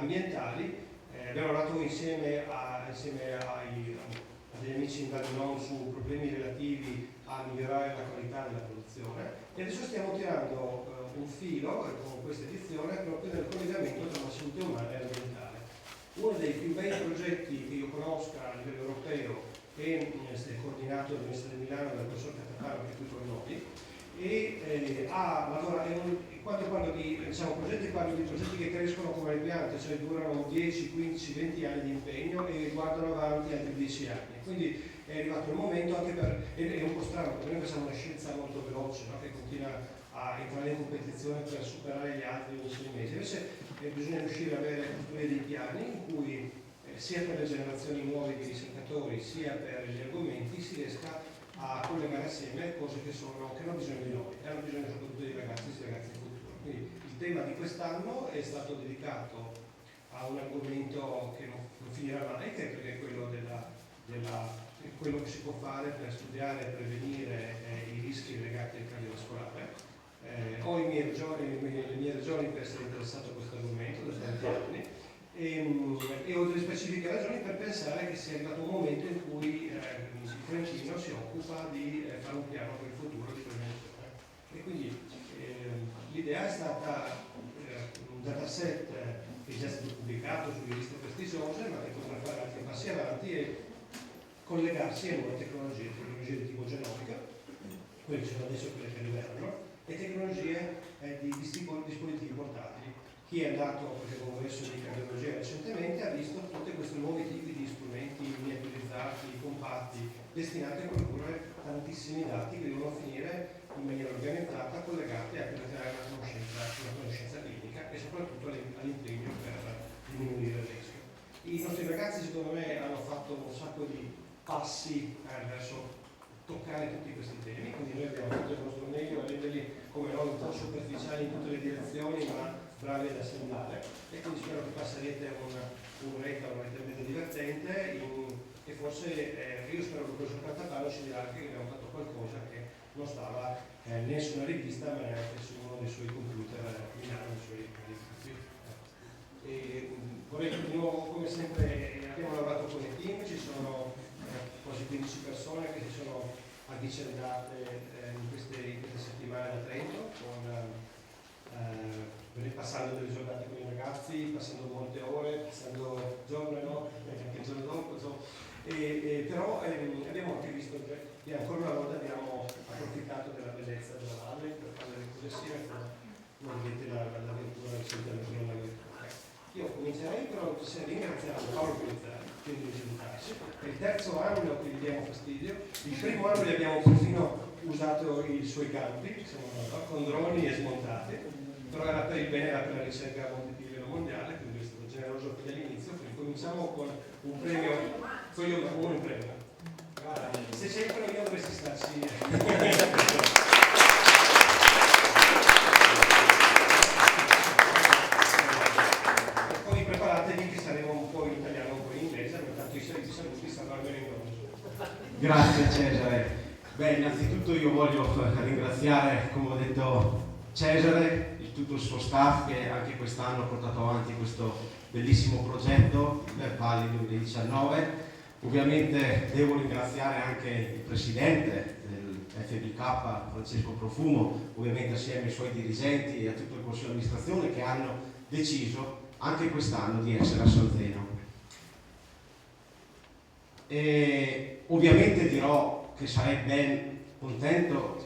ambientali. Abbiamo lavorato insieme a degli amici in Val d'Aosta su problemi relativi a migliorare la qualità della produzione, e adesso stiamo tirando un filo con questa edizione proprio nel collegamento tra la salute umana e ambientale. Uno dei più bei progetti che io conosca a livello europeo è coordinato dall'Università di Milano dal professor Catapano, che è qui con noi, quando parlo di progetti, parlo di progetti che crescono come le piante, cioè durano 10, 15, 20 anni di impegno e guardano avanti altri 10 anni. Quindi è arrivato il momento, anche è un po' strano, perché noi facciamo una scienza molto veloce, no? Che continua a entrare in competizione per superare gli altri ogni 6 mesi. Invece bisogna riuscire ad avere costruire dei piani in cui sia per le generazioni nuove di ricercatori sia per gli argomenti si riesca a collegare assieme cose che non hanno bisogno di noi, hanno bisogno soprattutto dei ragazzi in futuro. Quindi il tema di quest'anno è stato dedicato a un argomento che non finirà mai, che è quello quello che si può fare per studiare e prevenire i rischi legati al cardiovascolare. Ho le mie ragioni per essere interessato a questo argomento da tanti anni e ho delle specifiche ragioni per pensare che sia arrivato un momento in cui il Trentino si occupa di fare un piano per il futuro di prevenzione. E quindi l'idea è stata un dataset che è già stato pubblicato su riviste prestigiose, ma che potrà fare altri passi avanti e collegarsi a nuove tecnologie di tipo genomica, quelle che sono adesso quelle che arriveranno, e tecnologie di dispositivi portatili. Chi è andato al congresso di cardiologia recentemente ha visto tutti questi nuovi tipi di strumenti miniaturizzati, compatti, destinati a produrre tantissimi dati che devono finire in maniera organizzata, collegati a quella che è una conoscenza clinica e soprattutto all'impegno per diminuire il rischio. I nostri ragazzi secondo me hanno fatto un sacco di passi verso toccare tutti questi temi, quindi noi abbiamo fatto il nostro meglio a renderli come noi un po' superficiali in tutte le direzioni, ma bravi ad assemblare, e quindi spero che passerete un'oretta e mezza divertente e forse io spero che il professor Catapano ci dirà anche che abbiamo fatto qualcosa che non stava né su una rivista ma neanche su uno dei suoi computer a Milano, dei suoi vorrei di nuovo, come sempre, abbiamo lavorato con i team, ci sono quasi 15 persone che si sono avvicendate in queste settimane da Trento, passando delle giornate con i ragazzi, passando molte ore, passando giorno e notte, anche il giorno dopo, però abbiamo anche visto che ancora una volta abbiamo approfittato della bellezza della valle per fare delle cose assieme, come vedete l'avventura del Io comincerei però ringraziando Paolo Pizzari, quindi risultarsi. È il terzo anno che gli diamo fastidio, il primo anno gli abbiamo perfino usato i suoi campi, con droni e smontati, però era per il bene, era per la ricerca di livello mondiale, quindi è stato generoso fin dall'inizio. Quindi cominciamo con un premio, un premio. Se c'è il premio dovresti starci. Poi preparatevi che saremo un po' in italiano, un po' in inglese, pertanto i saluti saranno in inglese. Grazie Cesare. Beh, innanzitutto io voglio ringraziare, come ho detto, Cesare, tutto il suo staff che anche quest'anno ha portato avanti questo bellissimo progetto, Webvalley 2019. Ovviamente devo ringraziare anche il presidente del FBK, Francesco Profumo, ovviamente assieme ai suoi dirigenti e a tutto il consiglio di amministrazione che hanno deciso anche quest'anno di essere a Solzeno. E ovviamente dirò che sarei ben contento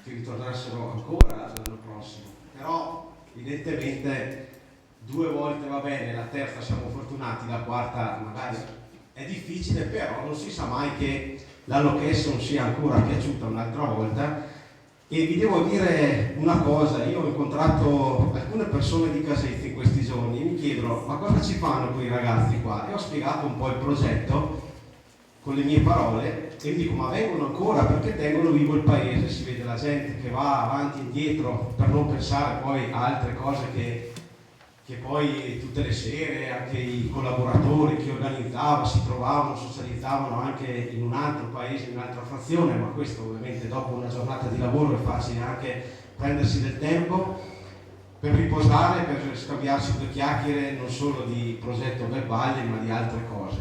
che ritornassero ancora l'anno prossimo, però evidentemente 2 volte va bene, la terza siamo fortunati, la quarta magari è difficile, però non si sa mai che la location sia ancora piaciuta un'altra volta. E vi devo dire una cosa, io ho incontrato alcune persone di Casezza in questi giorni e mi chiedono ma cosa ci fanno quei ragazzi qua? E ho spiegato un po' il progetto con le mie parole e dico ma vengono ancora perché tengono vivo il paese, si vede la gente che va avanti e indietro, per non pensare poi a altre cose che poi tutte le sere anche i collaboratori, chi organizzava, si trovavano, socializzavano anche in un altro paese, in un'altra frazione, ma questo ovviamente dopo una giornata di lavoro è facile anche prendersi del tempo. per riposare, per scambiarsi due chiacchiere non solo di progetto Webvalley ma di altre cose.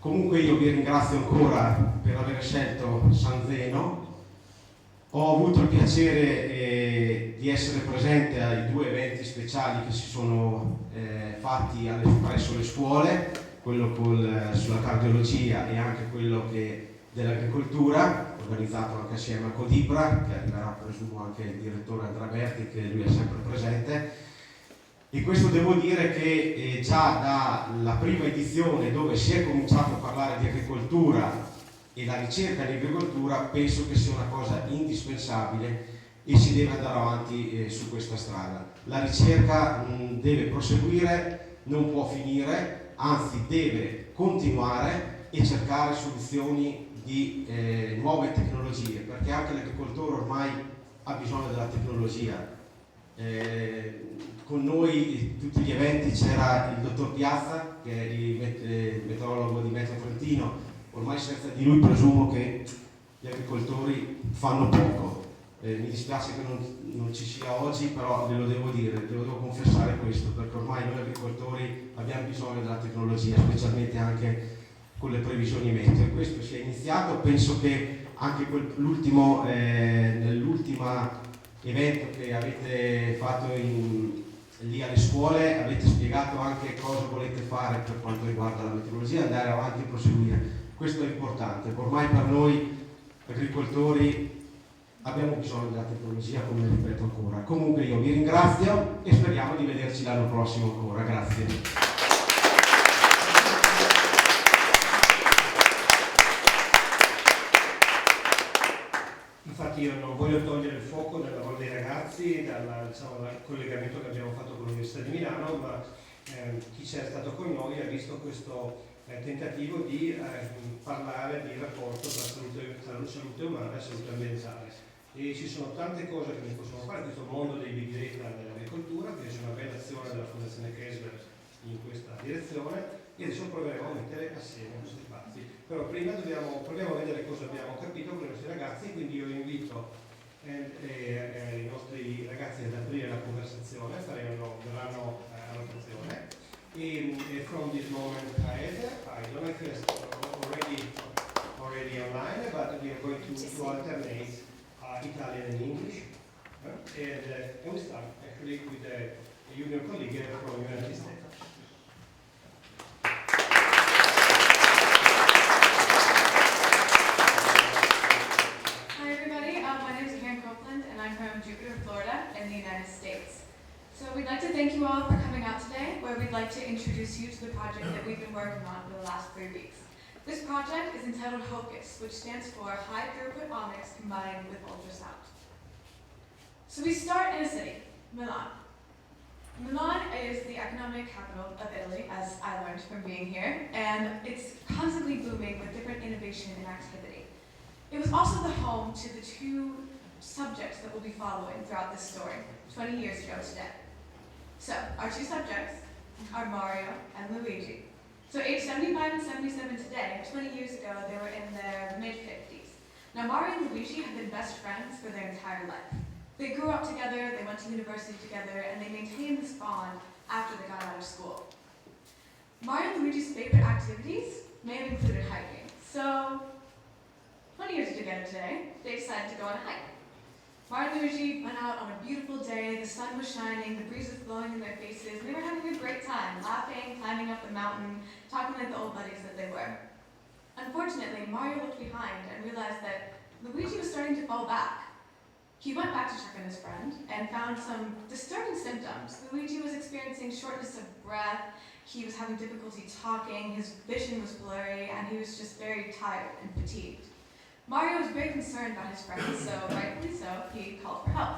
Comunque io vi ringrazio ancora per aver scelto San Zeno. Ho avuto il piacere di essere presente ai due eventi speciali che si sono fatti presso le scuole, quello sulla cardiologia e anche quello dell'agricoltura, organizzato anche assieme a Codibra, che arriverà presumo anche il direttore Andrea Berti, che lui è sempre presente. E questo devo dire che già dalla prima edizione, dove si è cominciato a parlare di agricoltura e la ricerca in agricoltura, penso che sia una cosa indispensabile e si deve andare avanti su questa strada. La ricerca deve proseguire, non può finire, anzi deve continuare e cercare soluzioni di nuove tecnologie, perché anche l'agricoltore ormai ha bisogno della tecnologia. Con noi in tutti gli eventi c'era il dottor Piazza, che è il meteorologo di Metro Trentino. Ormai senza di lui presumo che gli agricoltori fanno poco. Mi dispiace che non ci sia oggi, però ve lo devo dire, ve lo devo confessare questo, perché ormai noi agricoltori abbiamo bisogno della tecnologia, specialmente anche con le previsioni meteo. E questo si è iniziato, penso che anche nell'ultimo evento che avete fatto lì alle scuole avete spiegato anche cosa volete fare per quanto riguarda la meteorologia, andare avanti e proseguire. Questo è importante, ormai per noi agricoltori abbiamo bisogno della tecnologia, come ripeto ancora. Comunque io vi ringrazio e speriamo di vederci l'anno prossimo ancora. Grazie. Infatti io non voglio togliere il fuoco dal lavoro dei ragazzi, dal collegamento che abbiamo fatto con l'Università di Milano, ma chi c'è stato con noi ha visto questo tentativo di parlare di rapporto tra salute umana e salute ambientale. E ci sono tante cose che ne possono fare, questo mondo dei big data nell'agricoltura, che c'è una bella azione della Fondazione Kessler in questa direzione, e adesso proveremo a mettere assieme questi spazi. Però prima proviamo a vedere cosa abbiamo capito con i nostri ragazzi, quindi io invito i nostri ragazzi ad aprire la conversazione, verranno a rotazione. From this moment ahead, I don't know if it's already online, but we are going to alternate Italian and English. And we start actually with a junior colleague from the United States. In the United States. So we'd like to thank you all for coming out today, where we'd like to introduce you to the project that we've been working on for the last 3 weeks. This project is entitled HOCUS, which stands for High Throughput Omics Combined with Ultrasound. So we start in a city, Milan. Milan is the economic capital of Italy, as I learned from being here, and it's constantly booming with different innovation and activity. It was also the home to the 2 subjects that we'll be following throughout this story, 20 years ago today. So, our 2 subjects are Mario and Luigi. So, age 75 and 77 today, 20 years ago, they were in their mid-50s. Now, Mario and Luigi have been best friends for their entire life. They grew up together, they went to university together, and they maintained this bond after they got out of school. Mario and Luigi's favorite activities may have included hiking. So, 20 years ago today, they decided to go on a hike. Mario and Luigi went out on a beautiful day, the sun was shining, the breeze was blowing in their faces, and they were having a great time, laughing, climbing up the mountain, talking like the old buddies that they were. Unfortunately, Mario looked behind and realized that Luigi was starting to fall back. He went back to check on his friend and found some disturbing symptoms. Luigi was experiencing shortness of breath, he was having difficulty talking, his vision was blurry, and he was just very tired and fatigued. Mario was very concerned about his friend, so rightfully so, he called for help.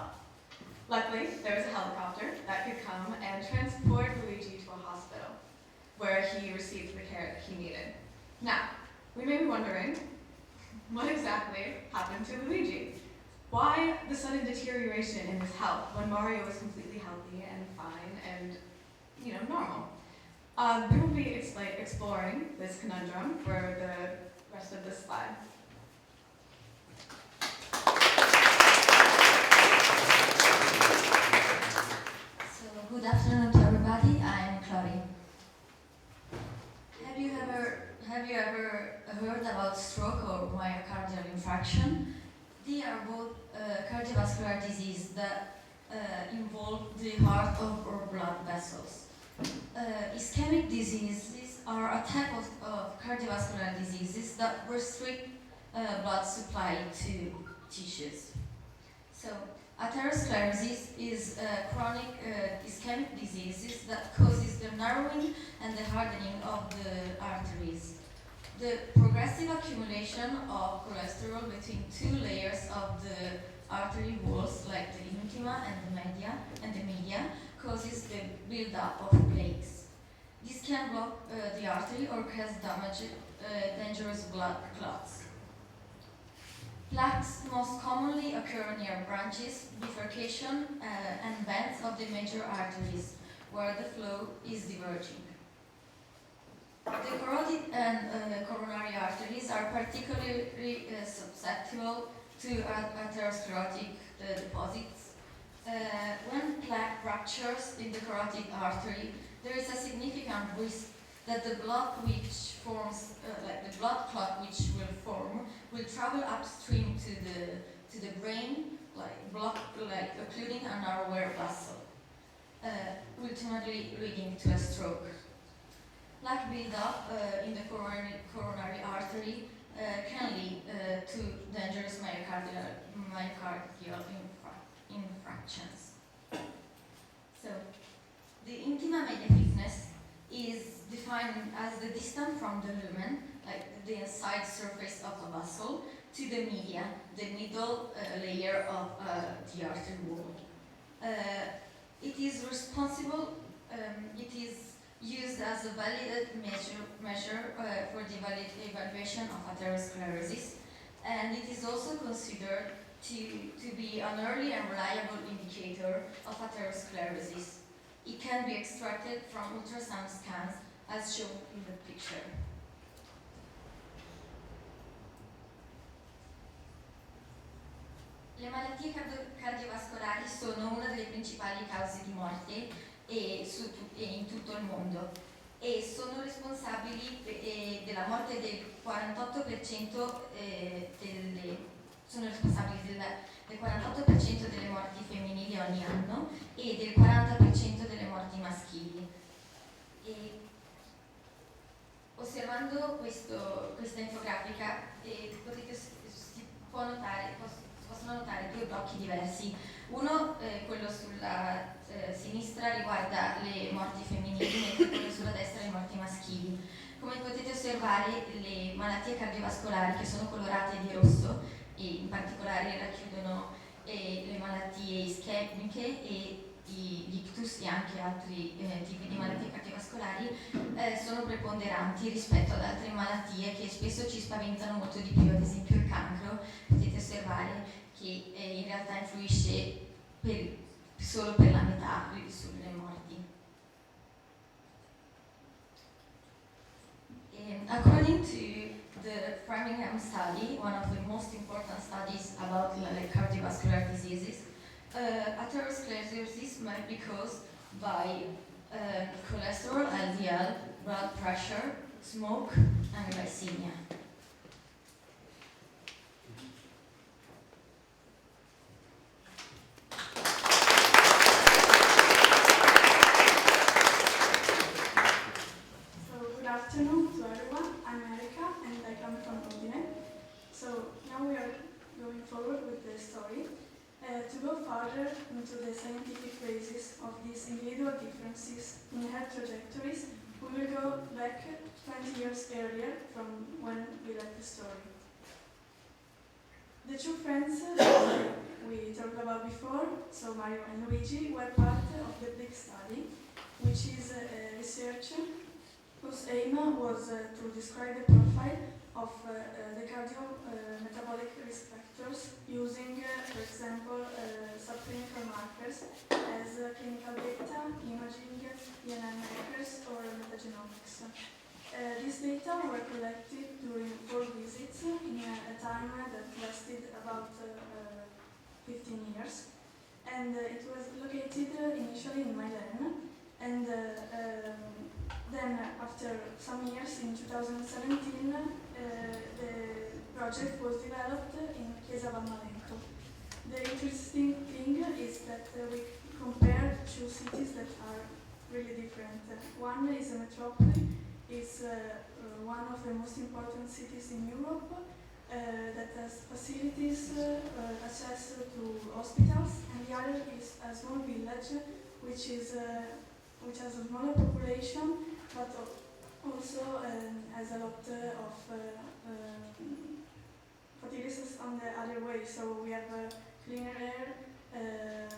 Luckily, there was a helicopter that could come and transport Luigi to a hospital, where he received the care that he needed. Now, we may be wondering, what exactly happened to Luigi? Why the sudden deterioration in his health when Mario was completely healthy and fine and, normal? We will be exploring this conundrum for the rest of this slide. heard about stroke or myocardial infarction, they are both cardiovascular disease that involve the heart or blood vessels. Ischemic diseases are a type of cardiovascular diseases that restrict blood supply to tissues. So, atherosclerosis is a chronic ischemic disease that causes the narrowing and the hardening of the arteries. The progressive accumulation of cholesterol between two layers of the artery walls, like the intima and the media, causes the buildup of plaques. This can block the artery or cause dangerous blood clots. Plaques most commonly occur near branches, bifurcation, and bends of the major arteries, where the flow is diverging. The carotid and coronary arteries are particularly susceptible to atherosclerotic deposits. When plaque ruptures in the carotid artery, there is a significant risk that the blood which forms, like the blood clot which will form, will travel upstream to the brain, occluding a narrower vessel, ultimately leading to a stroke. Plaque buildup in the coronary artery can lead to dangerous myocardial infarctions. So, the intima media thickness is defined as the distance from the lumen, like the inside surface of a vessel, to the media, the middle layer of the artery wall. It is used as a valid measure for the evaluation of atherosclerosis, and it is also considered to be an early and reliable indicator of atherosclerosis. It can be extracted from ultrasound scans as shown in the picture. Le malattie cardiovascolari sono una delle principali cause di morte in tutto il mondo e sono responsabili della morte del 48% del 48% delle morti femminili ogni anno e del 40% delle morti maschili. E osservando questa infografica possono notare due blocchi diversi. Uno, quello sulla sinistra, riguarda le morti femminili, mentre quello sulla destra le morti maschili. Come potete osservare, le malattie cardiovascolari, che sono colorate di rosso e in particolare racchiudono le malattie ischemiche e gli ictus e anche altri tipi di malattie cardiovascolari, sono preponderanti rispetto ad altre malattie che spesso ci spaventano molto di più, ad esempio il cancro. Potete osservare che in realtà influisce solo per la metà sulle morti. According to the Framingham study, one of the most important studies about cardiovascular diseases, atherosclerosis might be caused by cholesterol, LDL, blood pressure, smoke, and glycemia. Good afternoon to everyone. I'm Erika and I come from Udine. So now we are going forward with the story. To go further into the scientific basis of these individual differences in health trajectories, we will go back 20 years earlier from when we left the story. The two friends that we talked about before, so Mario and Luigi, were part of the big study, which is a research whose aim was to describe the profile of the cardiometabolic risk factors using, for example, subclinical markers as clinical data, imaging, DNA markers, or metagenomics. These data were collected during 4 visits in a time that lasted about 15 years, and it was located initially in Milan, and then after some years in 2017 the project was developed in Chiesa Vammalenco. The interesting thing is that we compared two cities that are really different. One is a metropolis, is one of the most important cities in Europe that has facilities, access to hospitals, and the other is a small village which has a smaller population, but also has a lot of facilities on the other way. So we have cleaner air,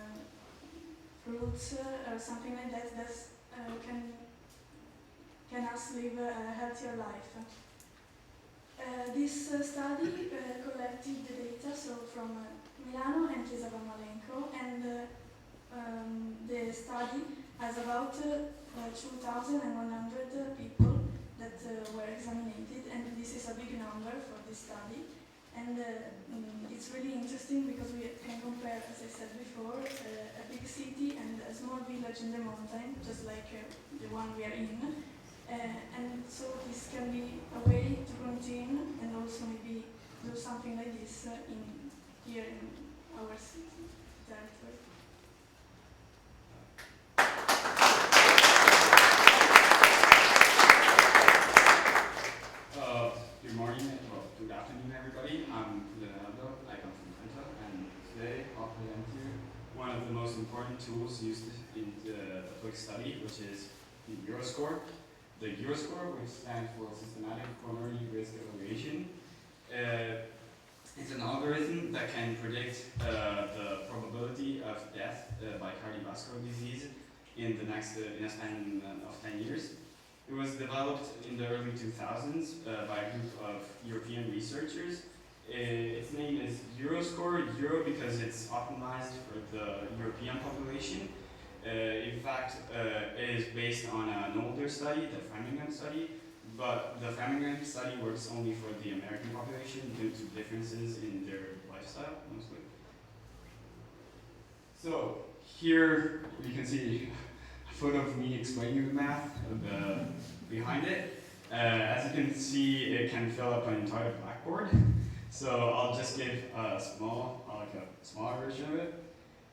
fruits, or something like that that can us live a healthier life. This study collected the data from Milano and Chiesa Vammalenco, and the study has about 2,100 people that were examined, and this is a big number for this study. And it's really interesting because we can compare, as I said before, a big city and a small village in the mountain, just like the one we are in. And so this can be a way to continue and also maybe do something like this here in our city territory. Good morning, well, good afternoon, everybody. I'm Leonardo. I come from Trento, and today I'll present you one of the most important tools used in the public study, which is the Euroscore. The Euroscore, which stands for Systematic Coronary Risk Evaluation, it's an algorithm that can predict the probability of death by cardiovascular disease in the next in a span of 10 years. It was developed in the early 2000s by a group of European researchers. Its name is Euroscore, Euro because it's optimized for the European population. In fact, it is based on an older study, the Framingham study, but the Framingham study works only for the American population due to differences in their lifestyle, mostly. So, here you can see a photo of me explaining the math behind it. As you can see, it can fill up an entire blackboard. So I'll just give a smaller version of it.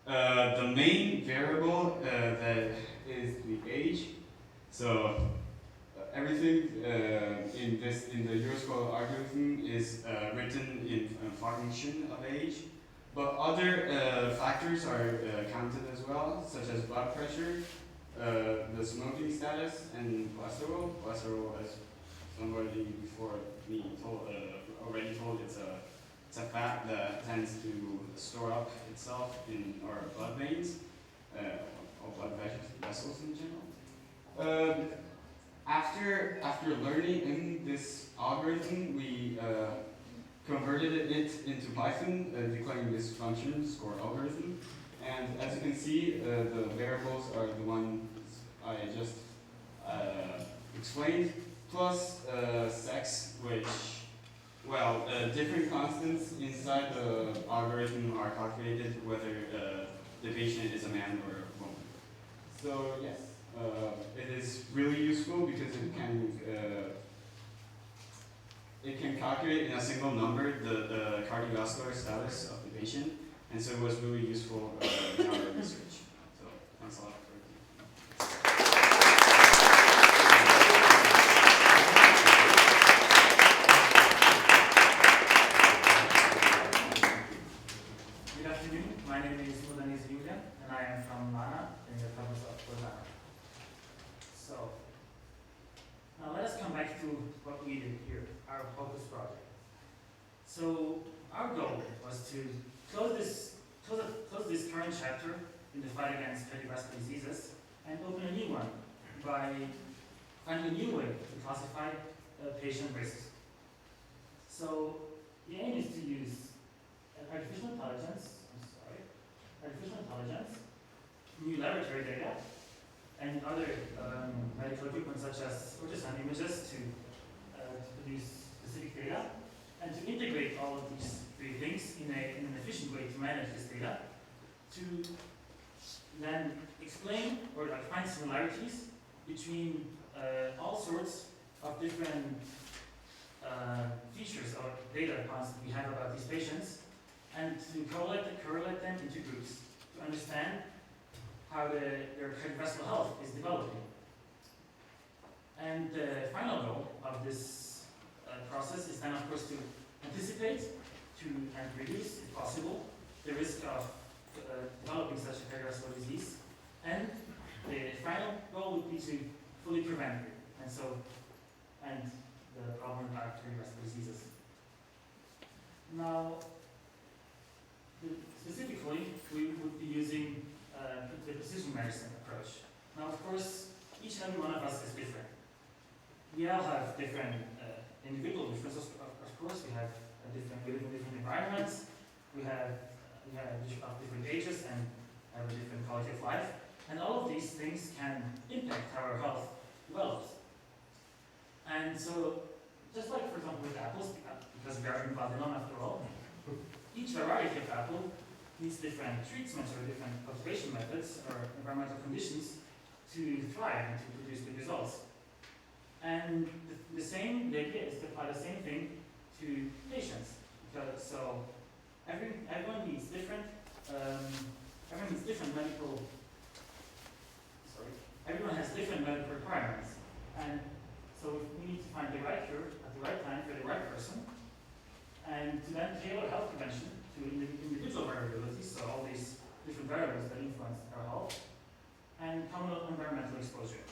The main variable that is the age. So everything in the Euroscore algorithm is written in a function of age, but other factors are counted as well, such as blood pressure, the smoking status, and cholesterol. Cholesterol, as somebody before me already told, it's a fat that tends to store up itself in our blood veins, or blood vessels in general. After learning in this algorithm, we converted it into Python, declaring this function, score algorithm. And as you can see, the variables are the ones I just explained, plus sex, which, well, different constants inside the algorithm are calculated whether the patient is a man or a woman. So yes, it is really useful because it can calculate in a single number the cardiovascular status of the patient, and so it was really useful in our research. So thanks a lot for Good afternoon. My name is Sudanese Julian, and I am from Mana in the province of Bologna. So now let us come back to what we did here, our focus project. So our goal was to close this current chapter in the fight against cardiovascular diseases and open a new one by finding a new way to classify patient risks. So the aim is to use artificial intelligence, new laboratory data, and other medical equipment such as ultrasound images to produce specific data, and to integrate all of these three things in an efficient way to manage this data, to then explain or find similarities between all sorts of different features or data points that we have about these patients, and to correlate them into groups to understand how their cardiovascular health is developing. And the final goal of this process is then, of course, to anticipate and reduce, if possible, the risk of developing such a cardiovascular disease. And the final goal would be to fully prevent it, and the problem about cardiovascular diseases. Now, specifically, we would be using the precision medicine approach. Now, of course, each and every one of us is different. We all have different individual differences, of course. We live in different environments. We have different ages and have a different quality of life. And all of these things can impact how our health develops. And so, just like, for example, with apples, because we are in Babylon after all, each variety of apple needs different treatments or different cultivation methods or environmental conditions to thrive and to produce good results. And the idea is to apply the same thing to patients. So everyone needs different everyone has different medical requirements. And so we need to find the right cure at the right time for the right person, and to then tailor health prevention to individual variabilities, so all these different variables that influence our health, and common environmental exposure.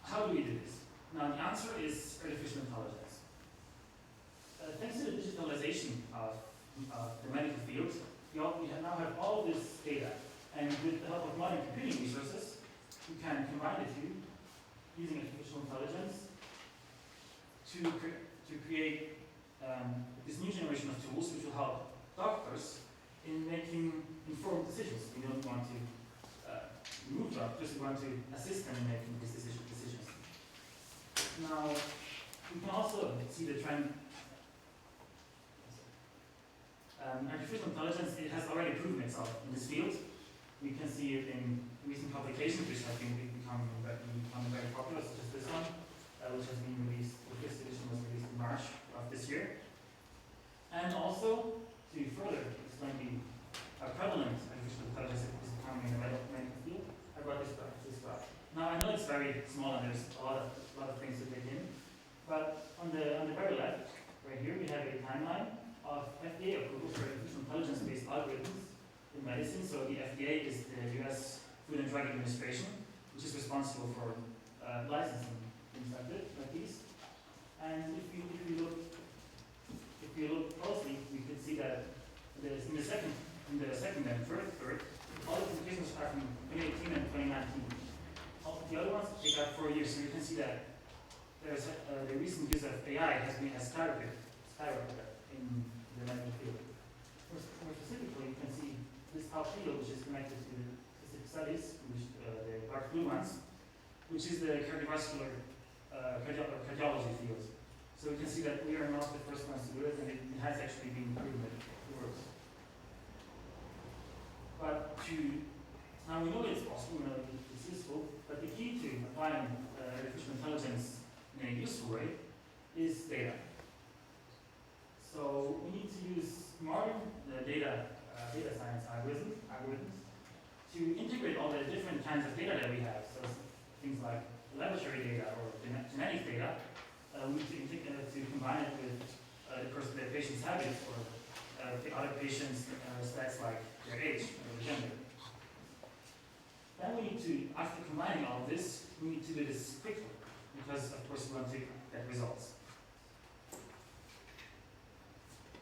How do we do this? Now, the answer is artificial intelligence. Thanks to the digitalization of the medical field, we now have all this data, and with the help of modern computing resources, we can combine the two using artificial intelligence to create this new generation of tools which will help doctors in making informed decisions. We don't want to remove doctors, we want to assist them in making these decisions. Now, we can also see the trend. Artificial intelligence, it has already proven itself in this field. We can see it in recent publications which have been becoming very popular, such as this one, which has been released. The fifth edition was released in March of this year. And also, to further explain how prevalent artificial intelligence is becoming in the medical field, I brought this graph. Now, I know it's very small and there's a lot of things to take in, but on the very left, right here, we have a timeline of FDA approval for artificial intelligence-based algorithms in medicine. So the FDA is the US Food and Drug Administration, which is responsible for licensing things like these. And if you look closely, we can see that in the second and third, all the applications are from 2018 and 2019. The other ones take out 4 years, so you can see that there's the recent use of AI has skyrocketed in the medical field. More specifically, you can see this top field, which is connected to specific studies, the dark blue ones, which is the cardiovascular cardiology field. So we can see that we are not the first ones to do it, and it has actually been proven that it works. But now we know it's possible, we know it's useful, but the key to applying artificial intelligence in a useful way is data. So we need to use modern data science algorithms to integrate all the different kinds of data that we have. So things like laboratory data or genetic data. We need to combine it with the patient's habits or the other patients' stats like their age or their gender. Then we need to, after combining all of this, we need to do this quickly because, of course, we want to get results.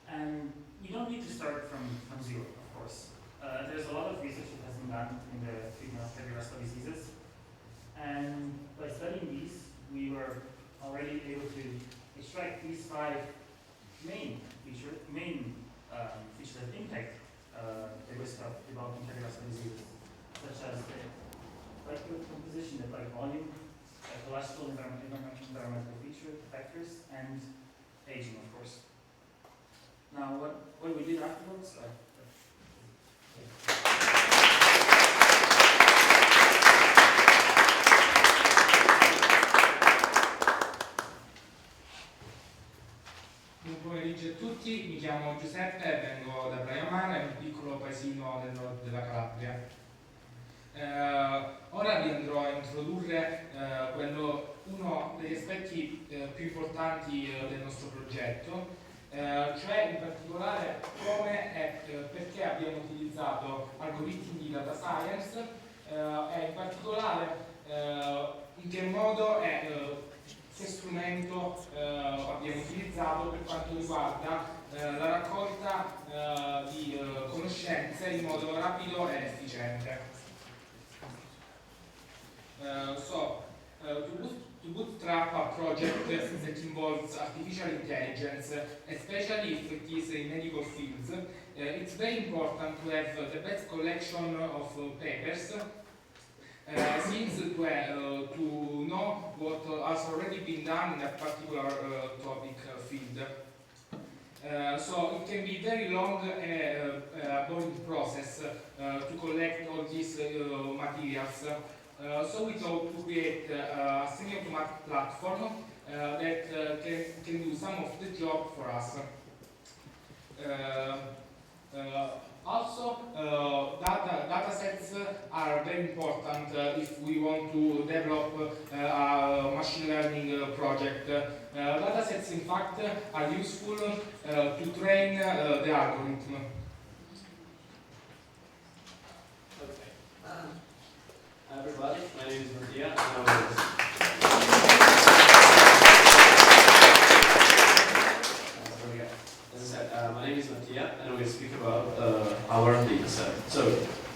And you don't need to start from zero, of course. There's a lot of research that has been done in the treatment of cardiovascular diseases. And by studying these, we were already able to extract these 5 main features that impact the risk of developing cardiovascular diseases, such as the molecular composition, the blood volume, cholesterol, environmental factors, and aging, of course. Now, what we did afterwards, chiamo Giuseppe e vengo da Praiamana, un piccolo paesino del nord della Calabria. Ora vi andrò a introdurre uno degli aspetti più importanti del nostro progetto, cioè in particolare come e perché abbiamo utilizzato algoritmi di data science e in particolare in che modo e che strumento abbiamo utilizzato per quanto riguarda la raccolta di conoscenze in modo rapido e efficiente. To bootstrap a project that involves artificial intelligence, especially if it is in medical fields, it's very important to have the best collection of papers, since to know what has already been done in a particular topic field. So it can be very long and boring process to collect all these materials. So we thought to create a semi-automatic platform that can do some of the job for us. Also, data sets are very important if we want to develop a machine learning project. Data sets, in fact, are useful to train the algorithm. Hi everybody, my name is Mattia. As I said, my name is Mattia, and I will speak about our dataset. So,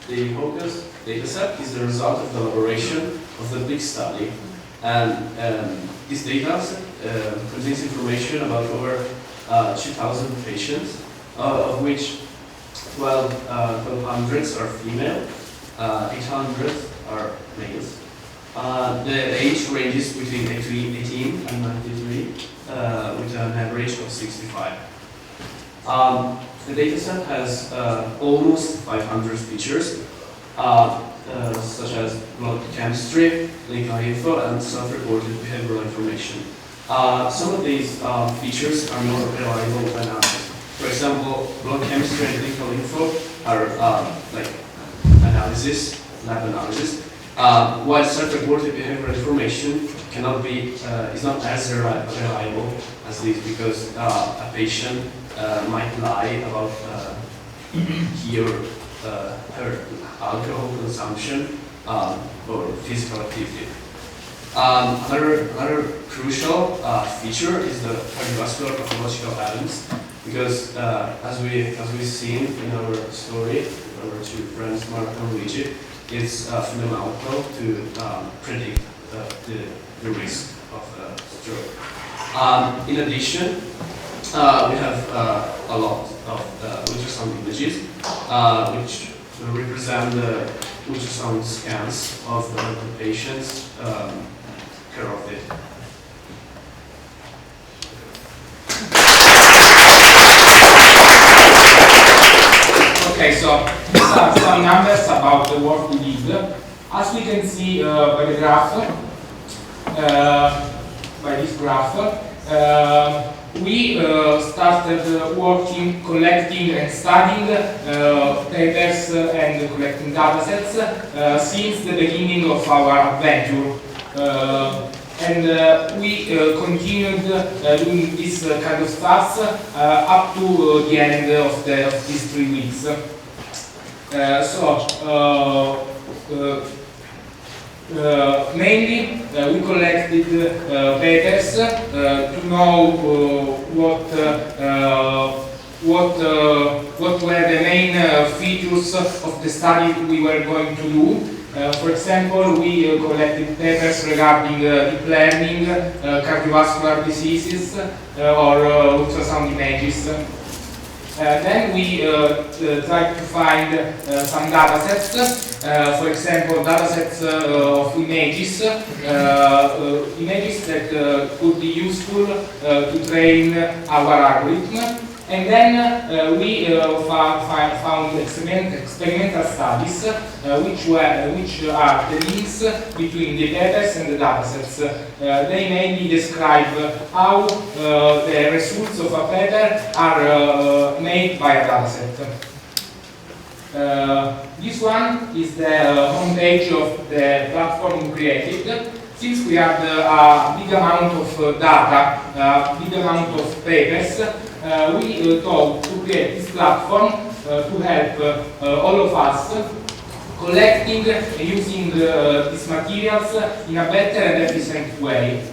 the HOCUS dataset is the result of the elaboration of the big study, and this dataset contains information about over 2,000 patients, of which 1,200 are female, 800 are males. The age ranges between 18 and 93, with an average of 65. The dataset has almost 500 features, such as blood chemistry, clinical info, and self-reported behavioral information. Some of these features are not reliable when analyzed. For example, blood chemistry and clinical info are like analysis, lab analysis, while self-reported behavioral information cannot be, is not as reliable as this, because a patient might lie about he or her alcohol consumption or physical activity. Another crucial feature is the cardiovascular pathological patterns, because as we've seen in our story, our two friends Marco and Luigi, it's fundamental to predict the risk of stroke. In addition, we have a lot of ultrasound images, which represent the ultrasound scans of the patient's carotid. Okay, so some numbers about the work we did. As we can see by the graph, by this graph, we started working, collecting and studying papers and collecting data sets since the beginning of our adventure. And we continued doing this kind of stuff up to the end of these 3 weeks. Mainly, we collected papers to know what were the main features of the study we were going to do. For example, we collected papers regarding deep learning, cardiovascular diseases, or ultrasound images. Then we tried to find some data sets, for example, data sets of images, images that could be useful to train our algorithm. And then we found experimental studies which are the links between the papers and the datasets. They mainly describe how the results of a paper are made by a dataset. This one is the homepage of the platform we created. Since we have a big amount of data, a big amount of papers, we thought to create this platform to help all of us collecting and using these materials in a better and efficient way.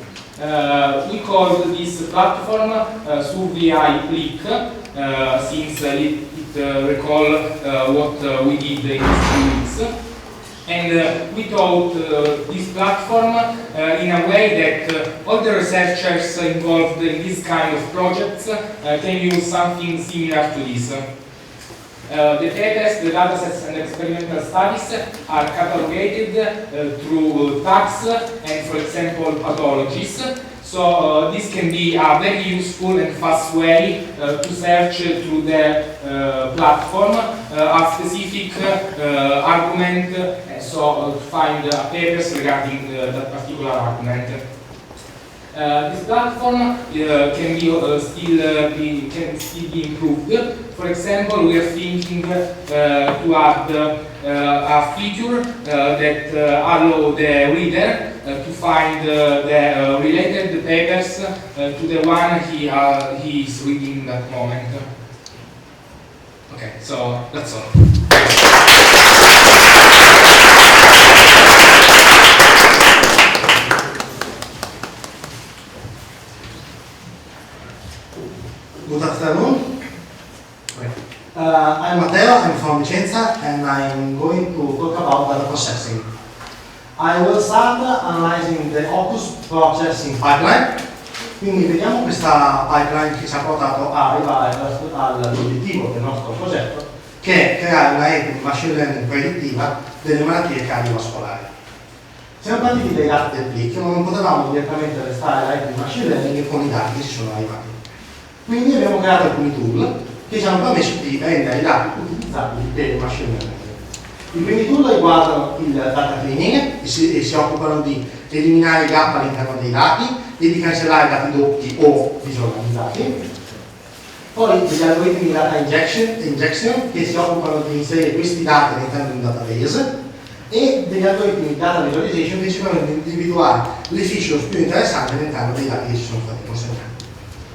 We called this platform Survey Click, since it recall what we did in these 2 weeks. And we thought this platform in a way that all the researchers involved in this kind of projects can use something similar to this. The papers, the datasets and experimental studies are catalogated through tags and, for example, pathologies. So this can be a very useful and fast way to search through the platform a specific argument, and so to find papers regarding that particular argument. This platform can still be improved. For example, we are thinking to add a feature that allow the reader to find the related papers to the one he is reading that moment. Okay, so that's all. Good afternoon. I'm Matteo, I'm from Vicenza, and I'm going to talk about data processing. I will start analyzing the Opus processing pipeline. Quindi vediamo questa pipeline che ci ha portato a arrivare all'obiettivo del nostro progetto, che è creare una rete di machine learning predittiva delle malattie cardiovascolari. Siamo partiti dai dati del click, non potevamo direttamente restare la rete di machine learning con i dati che ci sono arrivati. Quindi abbiamo creato alcuni tool che ci hanno permesso di rendere i dati utilizzabili per il machine learning. I primi tool riguardano il data cleaning e si occupano di eliminare i gap all'interno dei dati e di cancellare dati doppi o visualizzati. Poi degli algoritmi di data injection che si occupano di inserire questi dati all'interno di un database e degli algoritmi di data visualization che ci permettono di individuare le features più interessanti all'interno dei dati che ci sono stati consegnati.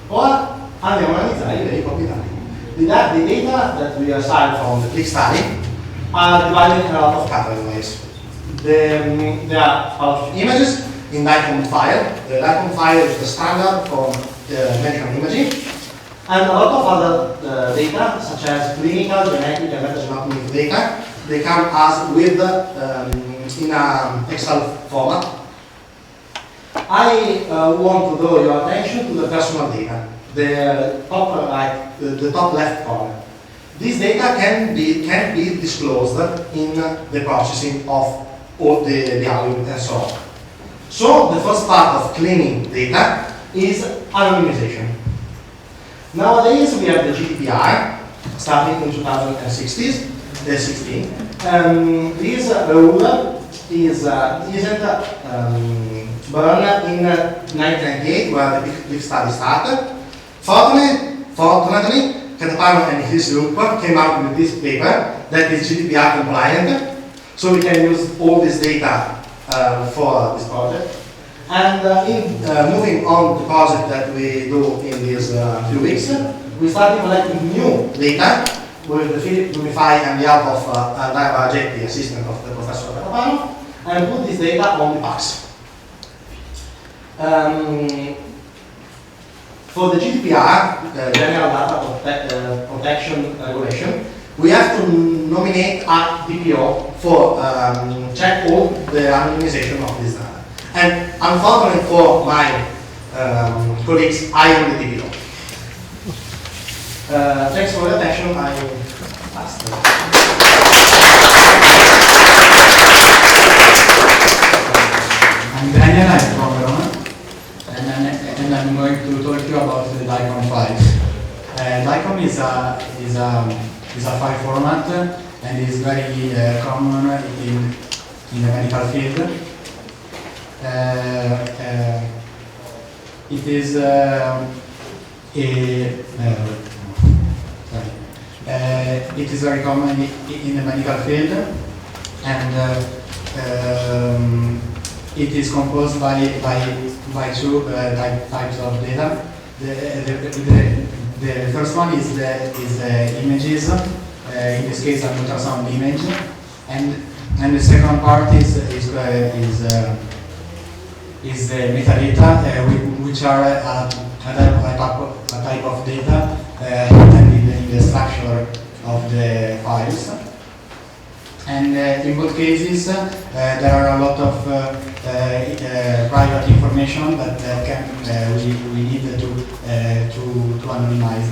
Ora andiamo a analizzare i veri e propri dati. The data that we aside from the click study are divided in a lot of categories. There are a lot of images in DICOM file. The DICOM file is the standard for medical imaging, and a lot of other data, such as clinical, genetic, and metagenomic data. They come as with in an Excel format. I want to draw your attention to the personal data, the top right, the top left corner. This data can be disclosed in the processing of all the algorithm and so on. So the first part of cleaning data is anonymization. Nowadays we have the GDPR starting in 2016. This rule isn't born in 1998 where the big study started. Fortunately, Catapano and his group came out with this paper that is GDPR compliant, so we can use all this data for this project. And moving on the project that we do in these few weeks, we started collecting new data with the Philip Unify and the help of Andrea Bargetti, assistant of the Professor Catapano, and put this data on the PACS. For the GDPR, the General Data Protection Regulation, we have to nominate a DPO for check all the anonymization of this data. And unfortunately for my colleagues, I am the DPO. Thanks for your attention. I pass the I'm Daniel, I'm from Verona, and I'm going to talk to you about the DICOM files. DICOM is a file format and is very common in the medical field. It is it is very common in the medical field, and it is composed by two types of data. The first one is the images, in this case an ultrasound image, and the second part is the metadata, which are a type of data in the structure of the files. And in both cases, there are a lot of private information that we need to anonymize.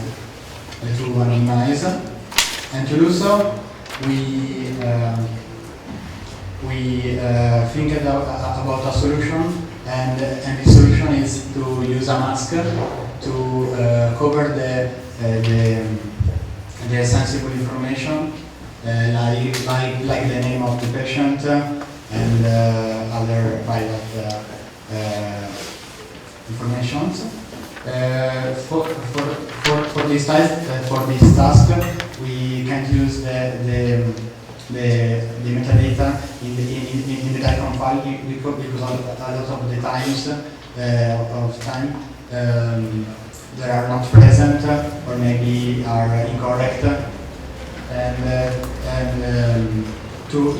And to do so, we think about a solution, and the solution is to use a mask to cover the sensible information, like the name of the patient and other private informations. For this task, we can't use the metadata in the DICOM file because a lot of the times they are not present or maybe are incorrect, and to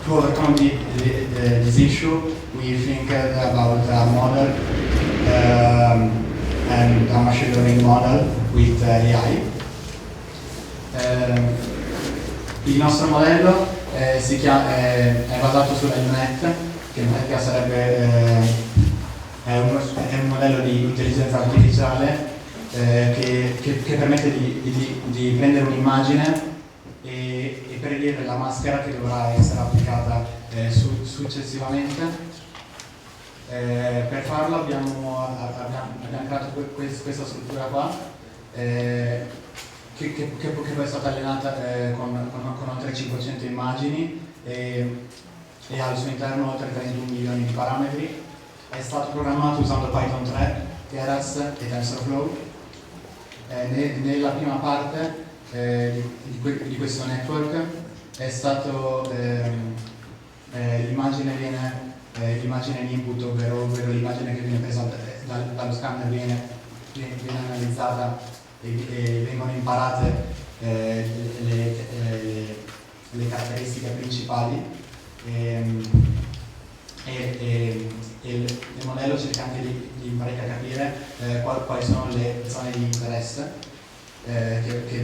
overcome this issue, we think about a model and a machine learning model with AI. Il nostro modello è basato sull'INET, che in pratica è un modello di intelligenza artificiale che permette di prendere un'immagine e predire la maschera che dovrà essere applicata successivamente. Per farlo abbiamo creato questa struttura qua, che poi è stata allenata con oltre 500 immagini e ha al suo interno oltre 31 milioni di parametri. È stato programmato usando Python 3, Keras e TensorFlow. Nella prima parte di questo network è stato l'immagine in input, ovvero l'immagine che viene presa dallo scanner viene analizzata e vengono imparate le caratteristiche principali e il modello cerca anche di imparare a capire quali sono le zone di interesse che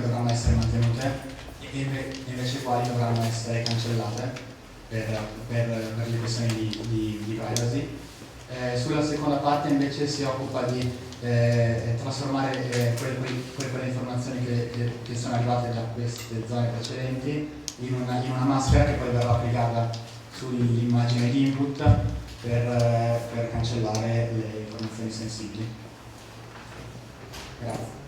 dovranno essere mantenute e invece quali dovranno essere cancellate per le questioni di privacy. Sulla seconda parte invece si occupa di trasformare quelle informazioni che sono arrivate da queste zone precedenti in una maschera che poi verrà applicata sull'immagine di input per cancellare le informazioni sensibili. Grazie.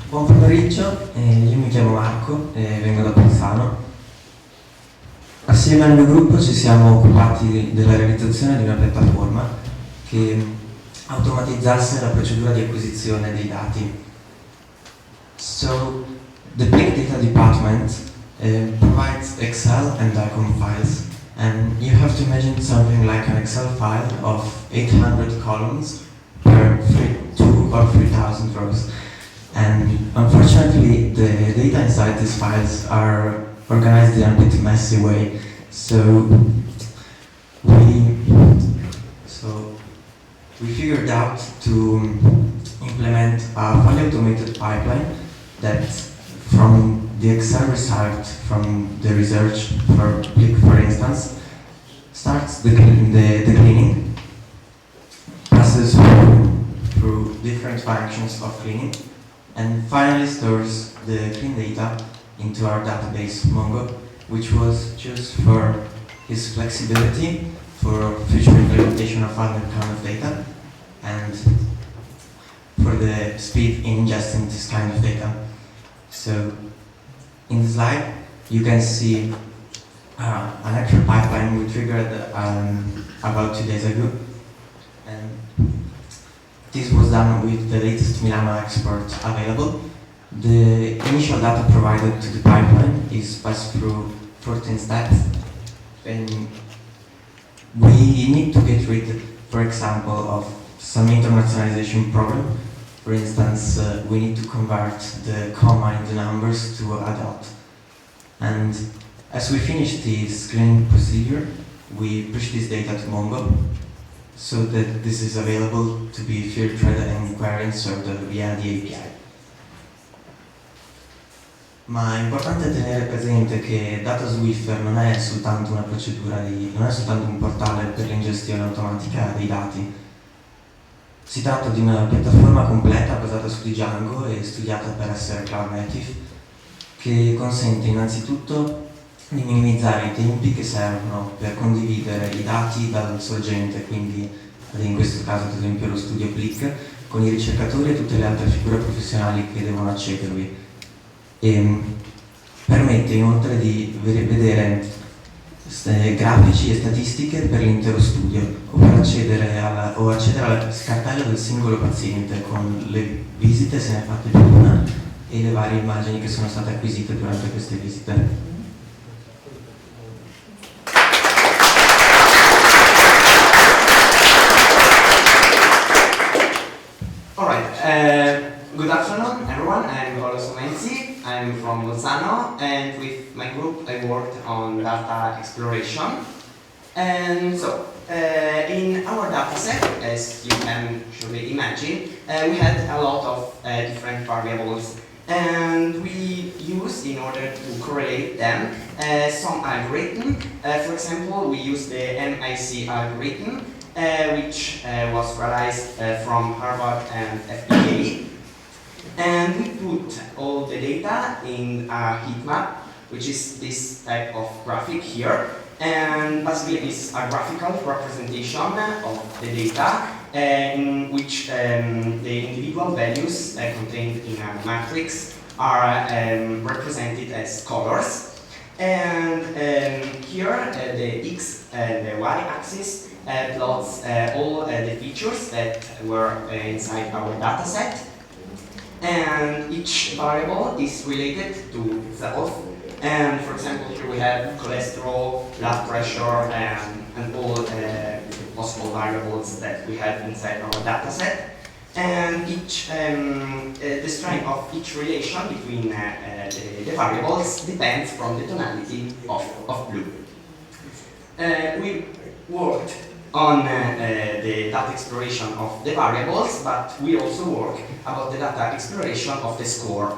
Buon pomeriggio, io mi chiamo Marco e vengo da Bolzano. Assieme al mio gruppo ci siamo occupati della realizzazione di una piattaforma che automatizzasse la procedura di acquisizione dei dati. So, the Big Data Department provides Excel and DICOM files, and you have to imagine something like an Excel file of 800 columns per 2,000 or 3,000 rows. And unfortunately, the data inside these files are organized in a bit messy way. So we figured out to implement a fully automated pipeline that, from the Excel result from the research for Blick, for instance, starts the cleaning, passes through different functions of cleaning, and finally stores the clean data into our database Mongo which was chosen for his flexibility for future implementation of other kind of data and for the speed in ingesting this kind of data. So in the slide you can see an actual pipeline we triggered about 2 days ago. And this was done with the latest Milano export available. The initial data provided to the pipeline is passed through 14 steps, and we need to get rid, for example, of some internationalization problem. For instance, we need to convert the comma in the numbers to a dot. And as we finish the screening procedure, we push this data to Mongo so that this is available to be filtered and queried and served via the API. Ma è importante tenere presente che Data Swiffer non è soltanto una procedura non è soltanto un portale per l'ingestione automatica dei dati. Si tratta di una piattaforma completa basata su Django e studiata per essere cloud native, che consente innanzitutto di minimizzare i tempi che servono per condividere i dati dal sorgente, quindi in questo caso ad esempio lo studio Click, con i ricercatori e tutte le altre figure professionali che devono accedervi. E permette inoltre di vedere grafici e statistiche per l'intero studio o per accedere alla cartella del singolo paziente con le visite, se ne è fatte più di una, e le varie immagini che sono state acquisite durante queste visite. Good afternoon, everyone. I'm Paolo Somenzi. I'm from Bolzano, and with my group I worked on data exploration. And so, in our dataset, as you can surely imagine, we had a lot of different variables, and we used, in order to correlate them, some algorithm. For example, we used the MIC algorithm, which was realized from Harvard and FPA. And we put all the data in a heat map, which is this type of graphic here. And basically it's a graphical representation of the data in which the individual values contained in a matrix are represented as colors. And here the X and the Y axis plots all the features that were inside our dataset. And each variable is related to itself. And for example, here we have cholesterol, blood pressure, and all possible variables that we have inside our dataset. And each the strength of each relation between the variables depends from the tonality of blue. We worked on the data exploration of the variables, but we also work about the data exploration of the score.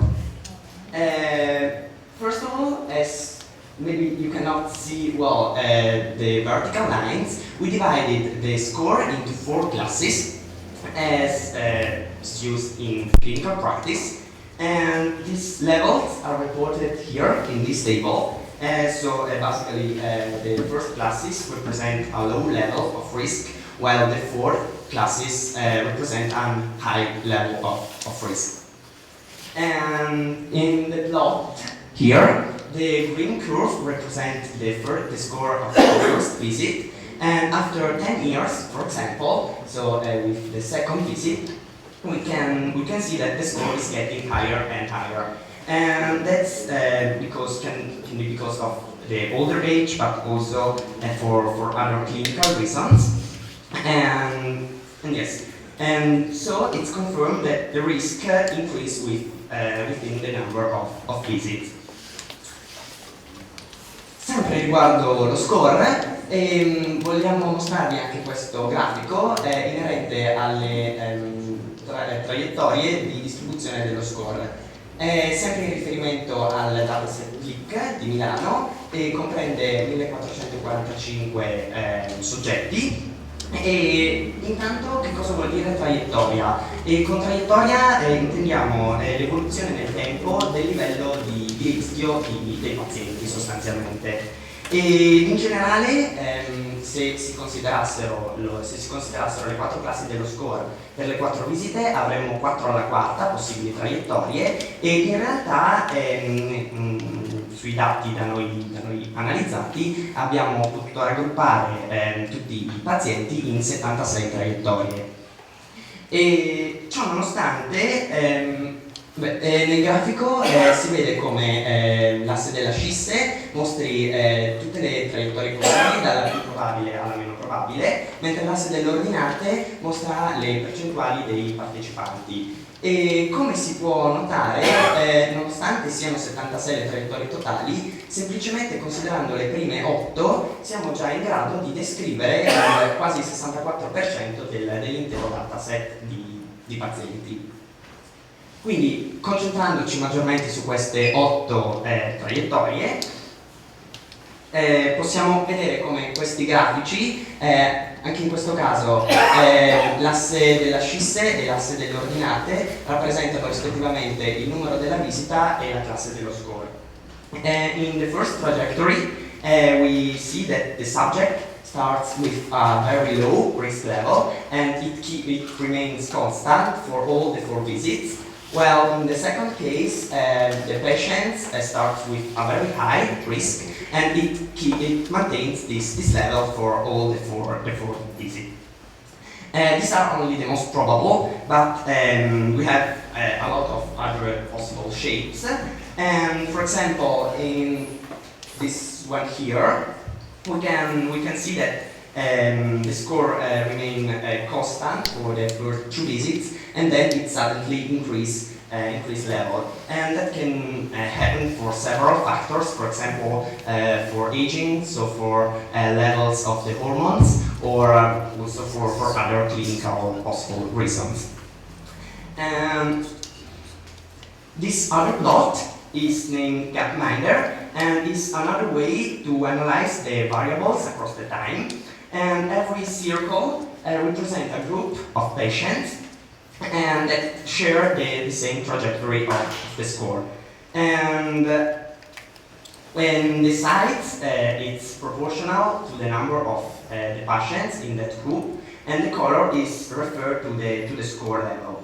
First of all, as maybe you cannot see well the vertical lines, we divided the score into 4 classes, as is used in clinical practice, and these levels are reported here in this table. So basically the first classes represent a low level of risk, while the 4 classes represent a high level of risk. And in the plot here, the green curve represents the score of the first visit, and after 10 years, for example, so with the second visit, we can see that the score is getting higher and higher. And that's can be because of the older age, but also for other clinical reasons. And yes, and so it's confirmed that the risk increase within the number of visits. Sempre riguardo lo score, vogliamo mostrarvi anche questo grafico inerente alle traiettorie di distribuzione dello score. Sempre in riferimento al dataset Click di Milano, comprende 1445 soggetti, E intanto che cosa vuol dire traiettoria? E con traiettoria intendiamo l'evoluzione nel tempo del livello di rischio dei pazienti sostanzialmente. E in generale se si considerassero le 4 classi dello score per le 4 visite avremmo 4 alla quarta possibili traiettorie e in realtà sui dati da noi analizzati abbiamo potuto raggruppare tutti i pazienti in 76 traiettorie. E ciò nonostante nel grafico si vede come l'asse della scisse mostri tutte le traiettorie possibili dalla più probabile alla meno probabile, mentre l'asse delle ordinate mostra le percentuali dei partecipanti. E come si può notare, nonostante siano 76 le traiettorie totali, semplicemente considerando le prime 8 siamo già in grado di descrivere quasi il 64% dell'intero dataset di pazienti. Quindi, concentrandoci maggiormente su queste 8 traiettorie, possiamo vedere come questi grafici, anche in questo caso l'asse della scisse e l'asse delle ordinate rappresentano rispettivamente il numero della visita e la classe dello score. In the first trajectory, we see that the subject starts with a very low risk level and it remains constant for all the 4 visits. Well, in the second case, the patient starts with a very high risk and it maintains this level for all the four visits. These are only the most probable, but we have a lot of other possible shapes. And for example, in this one here, we can see that the score remain constant for the first 2 visits, and then it suddenly increase level, and that can happen for several factors. For example, for aging, so for levels of the hormones, or also for other clinical possible reasons. And this other plot is named Gapminder, and is another way to analyze the variables across the time. And every circle represents a group of patients and that share the same trajectory of the score. And when the size it's proportional to the number of the patients in that group, and the color is referred to the score level.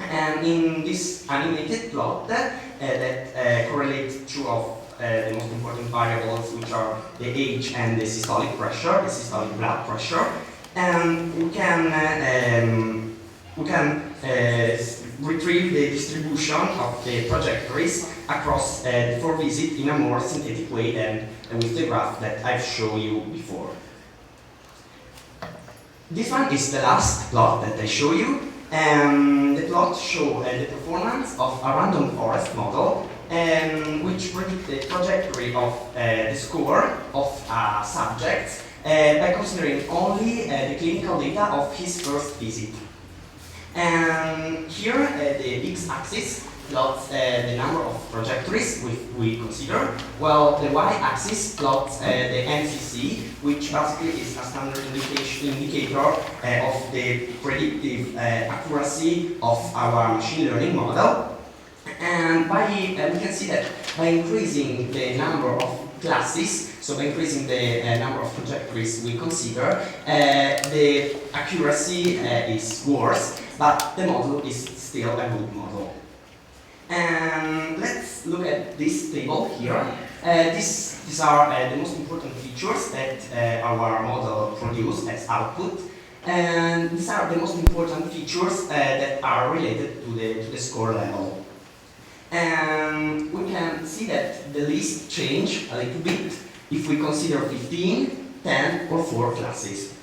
And in this animated plot that correlates 2 of the most important variables, which are the age and the systolic pressure, the systolic blood pressure, and we can retrieve the distribution of the trajectories across the 4 visits in a more synthetic way than with the graph that I've shown you before. This one is the last plot that I show you. The plot shows the performance of a random forest model which predicts the trajectory of the score of a subject by considering only the clinical data of his first visit. And here the x-axis plots the number of trajectories we consider, while the y-axis plots the MCC, which basically is a standard indicator of the predictive accuracy of our machine learning model. And we can see that by increasing the number of classes, so by increasing the number of trajectories we consider, the accuracy is worse, but the model is still a good model. And let's look at this table here. These are the most important features that our model produces as output. And these are the most important features that are related to the score level. And we can see that the list change a little bit if we consider 15, 10 or 4 classes.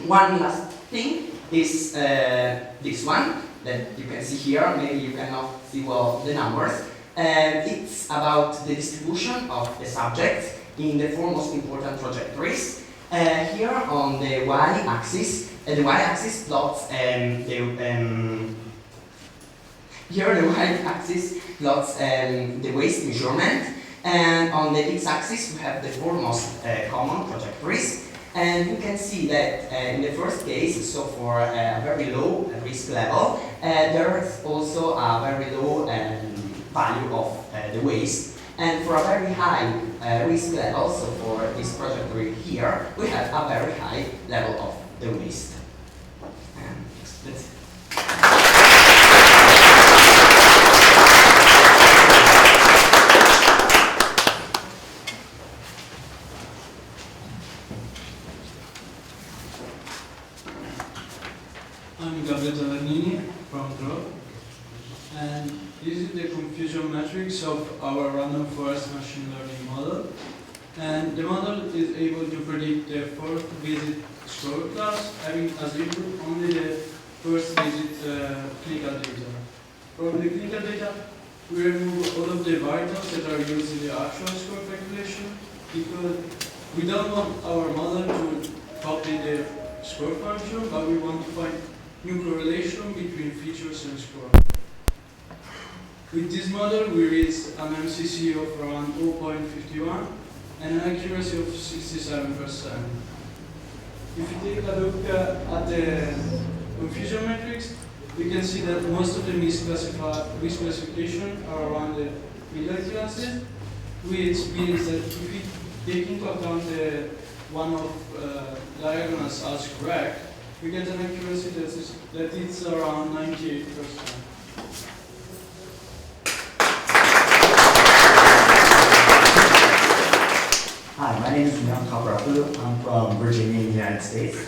One last thing is this one that you can see here. Maybe you cannot see well the numbers. It's about the distribution of the subjects in the 4 most important trajectories. Here on the y-axis plots here the y-axis plots the waist measurement, and on the x-axis we have the 4 most common trajectories. And you can see that in the first case, so for a very low risk level, there's also a very low value of the waste. And for a very high risk level, so for this trajectory here, we have a very high level of the waste. And that's it. I'm Gabriele Tavernini from Drop, and this is the confusion matrix of our random forest machine learning model. And the model is able to predict the fourth visit score class, having as input only the first visit clinical data. From the clinical data, we remove all of the variables that are used in the actual score calculation, because we don't want our model to copy the score function, but we want to find new correlation between features and score. With this model, we reached an MCC of around 0.51 and an accuracy of 67%. If you take a look at the confusion matrix, we can see that most of the misclassification are around the middle classes, which means that if we take into account the one of diagonals as correct, we get an accuracy that is around 98%. Hi, my name is Neil Kaprapu. I'm from Virginia in the United States.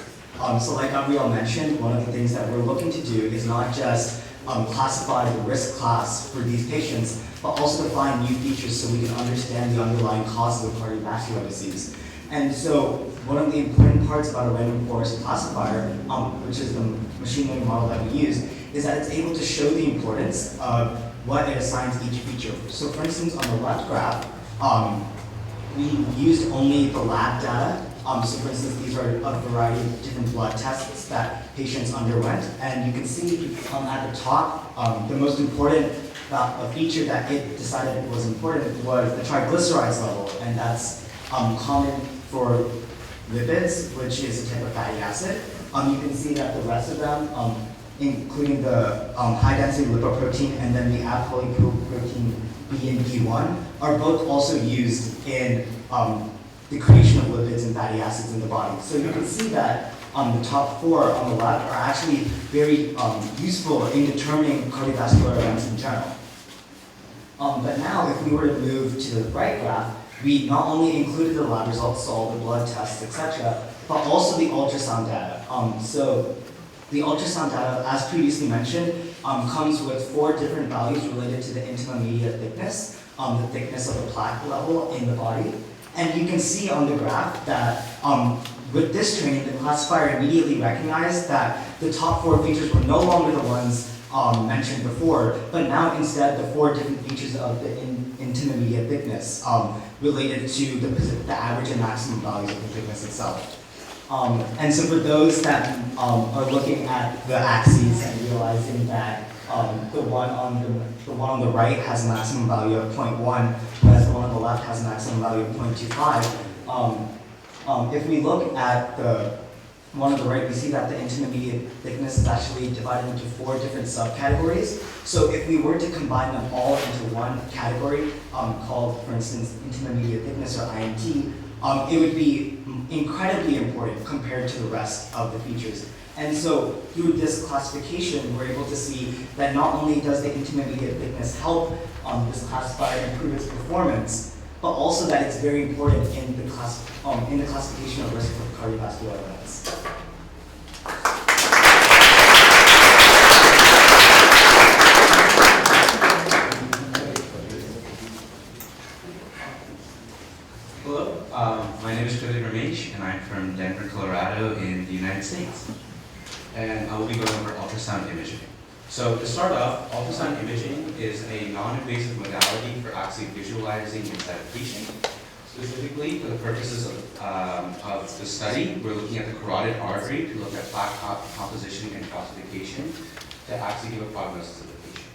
So like Gabriel mentioned, one of the things that we're looking to do is not just classify the risk class for these patients, but also to find new features so we can understand the underlying causes of cardiovascular disease. And so one of the important parts about a random forest classifier, which is the machine learning model that we use, is that it's able to show the importance of what it assigns each feature. So for instance, on the left graph, we used only the lab data. So for instance, these are a variety of different blood tests that patients underwent. And you can see at the top, the most important feature that it decided was important was the triglycerides level. And that's common for lipids, which is a type of fatty acid. You can see that the rest of them, including the high-density lipoprotein and then the apolipoprotein B and B1, are both also used in the creation of lipids and fatty acids in the body. So you can see that the top four on the left are actually very useful in determining cardiovascular events in general. But now, if we were to move to the right graph, we not only included the lab results, so all the blood tests, etc., but also the ultrasound data. So the ultrasound data, as previously mentioned, comes with 4 different values related to the intima media thickness, the thickness of the plaque level in the body. And you can see on the graph that with this training, the classifier immediately recognized that the top 4 features were no longer the ones mentioned before, but now instead the 4 different features of the intima media thickness related to the average and maximum values of the thickness itself. And so for those that are looking at the axes and realizing that the one on the right has a maximum value of 0.1, whereas the one on the left has a maximum value of 0.25, if we look at the one on the right, we see that the intermediate thickness is actually divided into 4 different subcategories. So if we were to combine them all into one category called, for instance, intermediate thickness or INT, it would be incredibly important compared to the rest of the features. And so through this classification, we're able to see that not only does the intermediate thickness help this classifier improve its performance, but also that it's very important in the classification of risk for cardiovascular events. Hello, my name is Billy Ramesh, and I'm from Denver, Colorado in the United States. And I will be going over ultrasound imaging. So to start off, ultrasound imaging is a non-invasive modality for actually visualizing inside a patient. Specifically, for the purposes of the study, we're looking at the carotid artery to look at plaque composition and calcification to actually give a prognosis of the patient.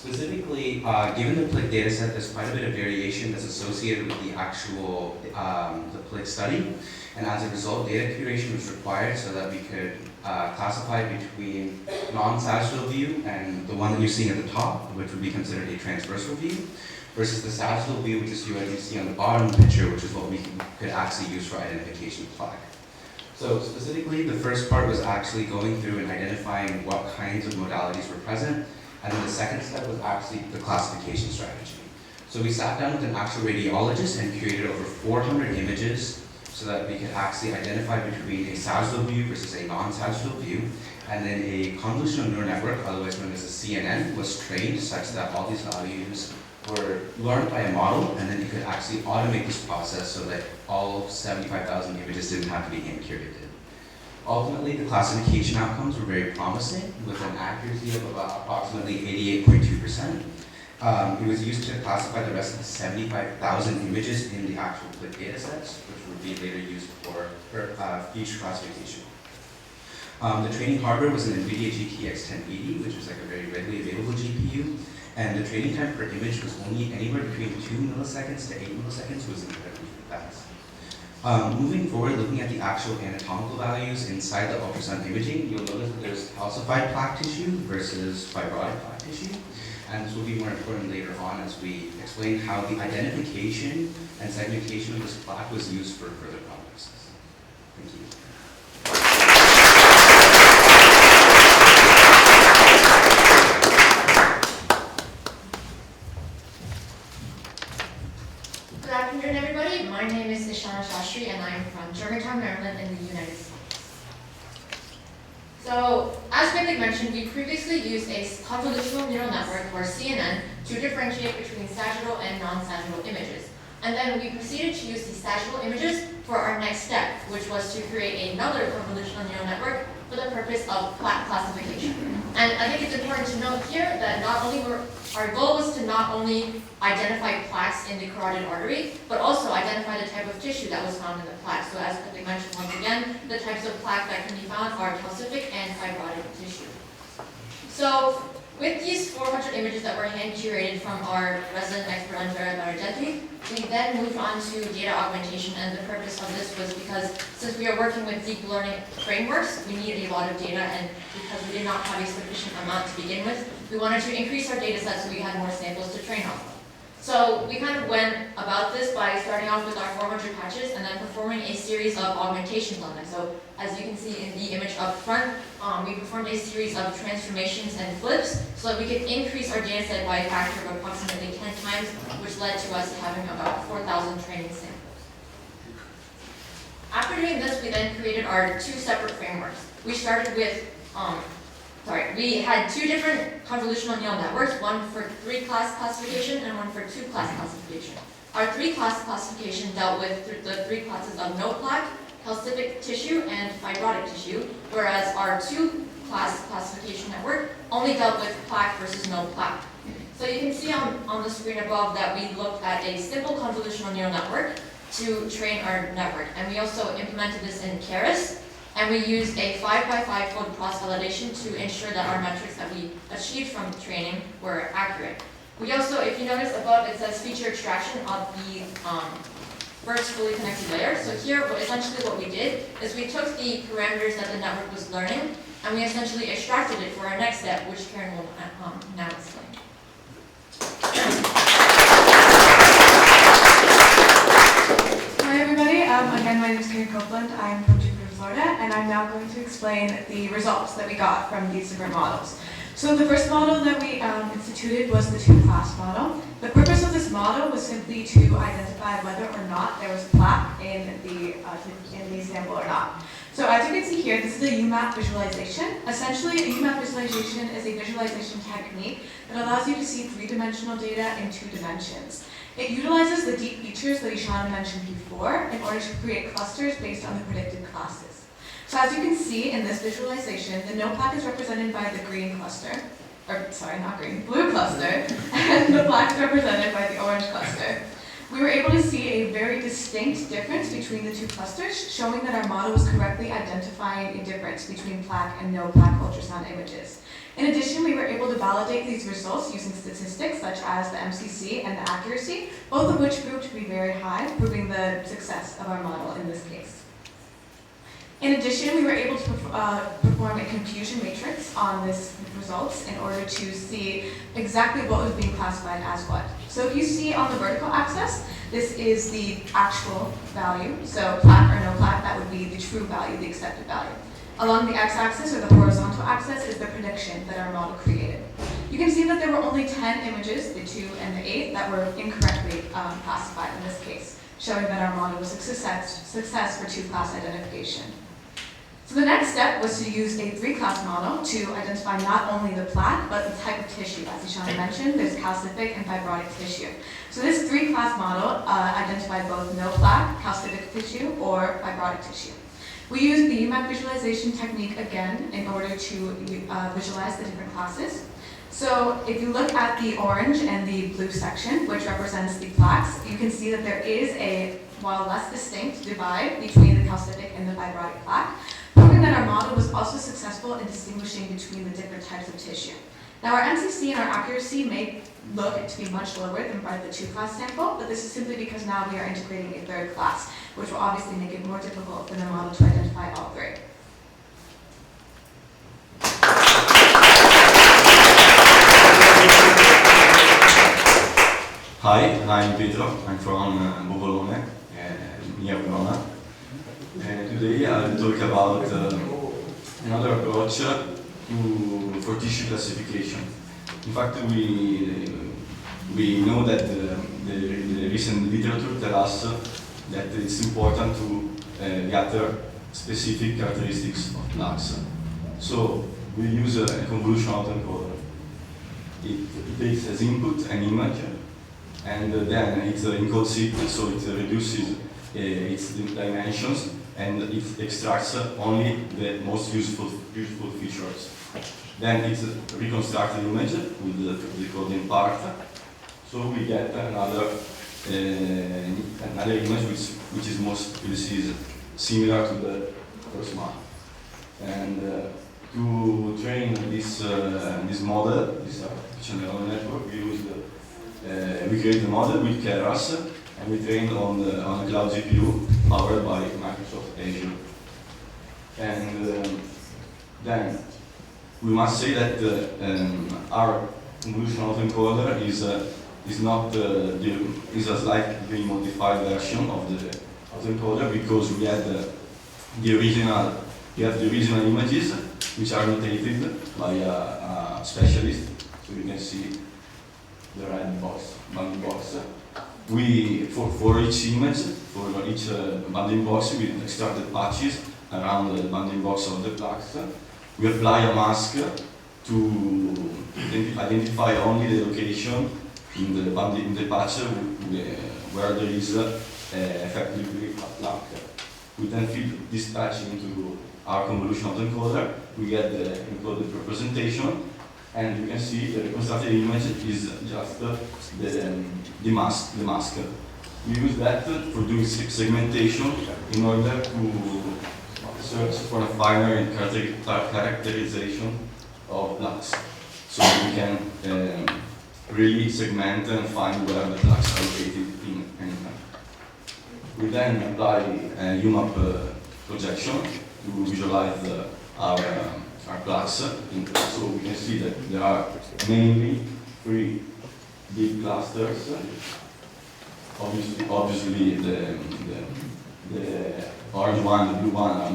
Specifically, given the PLIC data set, there's quite a bit of variation that's associated with the actual the PLIC study. And as a result, data curation was required so that we could classify between non-sagittal view and the one that you're seeing at the top, which would be considered a transversal view, versus the sagittal view, which is what you see on the bottom picture, which is what we could actually use for identification of plaque. So specifically, the first part was actually going through and identifying what kinds of modalities were present, and then the second step was actually the classification strategy. So we sat down with an actual radiologist and curated over 400 images so that we could actually identify between a sagittal view versus a non-sagittal view, and then a convolutional neural network, otherwise known as a CNN, was trained such that all these values were learned by a model, and then you could actually automate this process so that all 75,000 images didn't have to be hand-curated. Ultimately, the classification outcomes were very promising, with an accuracy of about approximately 88.2%. It was used to classify the rest of the 75,000 images in the actual PLIC data sets, which would be later used for future classification. The training hardware was an NVIDIA GTX 1080, which is like a very readily available GPU, and the training time per image was only anywhere between 2 milliseconds to 8 milliseconds, which was incredibly fast. Moving forward, looking at the actual anatomical values inside the ultrasound imaging, you'll notice that there's calcified plaque tissue versus fibrotic plaque tissue. And this will be more important later on as we explain how the identification and segmentation of this plaque was used for further prognosis. Thank you. Good afternoon, everybody. My name is Ishana Shastri, and I'm from Germantown, Maryland, in the United States. So, as Vivek mentioned, we previously used a convolutional neural network, or CNN, to differentiate between sagittal and non-sagittal images. And then we proceeded to use the sagittal images for our next step, which was to create another convolutional neural network for the purpose of plaque classification. And I think it's important to note here that our goal was to not only identify plaques in the carotid artery, but also identify the type of tissue that was found in the plaque. So as Vivek mentioned once again, the types of plaque that can be found are calcific and fibrotic tissue. So with these 400 images that were hand-curated from our resident expert Andrea Baragenti, we then moved on to data augmentation, and the purpose of this was because since we are working with deep learning frameworks, we need a lot of data, and because we did not have a sufficient amount to begin with, we wanted to increase our data set so we had more samples to train off of. So we kind of went about this by starting off with our 400 patches and then performing a series of augmentations on them. So as you can see in the image up front, we performed a series of transformations and flips so that we could increase our data set by a factor of approximately 10 times, which led to us having about 4,000 training samples. After doing this, we then created our two separate frameworks. We started with we had two different convolutional neural networks, one for 3-class classification and one for 2-class classification. Our 3-class classification dealt with the 3 classes of no plaque, calcific tissue, and fibrotic tissue, whereas our 2-class classification network only dealt with plaque versus no plaque. So you can see on the screen above that we looked at a simple convolutional neural network to train our network, and we also implemented this in Keras. And we used a 5x5 fold cross-validation to ensure that our metrics that we achieved from training were accurate. We also, if you notice above, it says feature extraction of the first fully connected layer. So here, essentially what we did is we took the parameters that the network was learning, and we essentially extracted it for our next step, which Karen will now explain. Hi everybody, again my name is Karen Copeland. I'm from Florida, and I'm now going to explain the results that we got from these different models. So the first model that we instituted was the 2-class model. The purpose of this model was simply to identify whether or not there was a plaque in the sample or not. So as you can see here, this is a UMAP visualization. Essentially, a UMAP visualization is a visualization technique that allows you to see 3-dimensional data in 2 dimensions. It utilizes the deep features that Ishana mentioned before in order to create clusters based on the predicted classes. So as you can see in this visualization, the no plaque is represented by the green cluster, blue cluster, and the plaque is represented by the orange cluster. we were able to see a very distinct difference between the two clusters, showing that our model was correctly identifying a difference between plaque and no plaque ultrasound images. In addition, we were able to validate these results using statistics such as the MCC and the accuracy, both of which proved to be very high, proving the success of our model in this case. In addition, we were able to perform a confusion matrix on this results in order to see exactly what was being classified as what. So if you see on the vertical axis, this is the actual value. So plaque or no plaque, that would be the true value, the accepted value. Along the x-axis or the horizontal axis is the prediction that our model created. You can see that there were only 10 images, the 2 and the 8, that were incorrectly classified in this case, showing that our model was a success for two-class identification. So the next step was to use a 3-class model to identify not only the plaque, but the type of tissue. As Ishana mentioned, there's calcific and fibrotic tissue. So this 3-class model identified both no plaque, calcific tissue, or fibrotic tissue. We used the UMAP visualization technique again in order to visualize the different classes. So if you look at the orange and the blue section, which represents the plaques, you can see that there is a, while less distinct, divide between the calcific and the fibrotic plaque, proving that our model was also successful in distinguishing between the different types of tissue. Now our MCC and our accuracy may look to be much lower than by the 2-class sample, but this is simply because now we are integrating a 3rd class, which will obviously make it more difficult for the model to identify all 3. Hi, I'm Pietro. I'm from Bovolone, near Verona. Today I'll talk about another approach for tissue classification. In fact, we know that the recent literature tells us that it's important to gather specific characteristics of plaques. So we use a convolution autoencoder. It takes as input an image, and then it encodes it, so it reduces its dimensions, and it extracts only the most useful features. Then it reconstructs the image with the coding part, so we get another image which is most precise, similar to the first one. And to train this model, this artificial neural network, we create the model with Keras, and we trained on a cloud GPU powered by Microsoft Azure. And then we must say that our convolution autoencoder is not is a slightly modified version of the autoencoder, because we had the original images which are annotated by a specialist. So you can see the red box, bounding box. For each image, for each bounding box, we extracted patches around the bounding box of the plaques. We apply a mask to identify only the location in the patch where there is effectively a plaque. We then feed this patch into our convolution autoencoder. We get the encoded representation, and you can see the reconstructed image is just the mask. We use that for doing segmentation in order to search for a finer characterization of plaques. So we can really segment and find where the plaques are located in anything. We then apply a UMAP projection to visualize our plaques. So we can see that there are mainly 3 big clusters. Obviously the orange one, the blue one are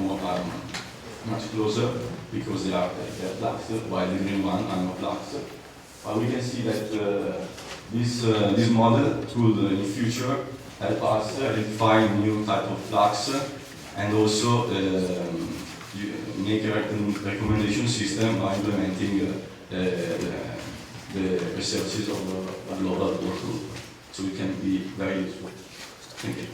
much closer because they are plaques, while the green one are no plaques. But we can see that this model could in future help us identify new type of plaques, and also make a recommendation system by implementing the researches of a global work group. So it can be very useful. Thank you.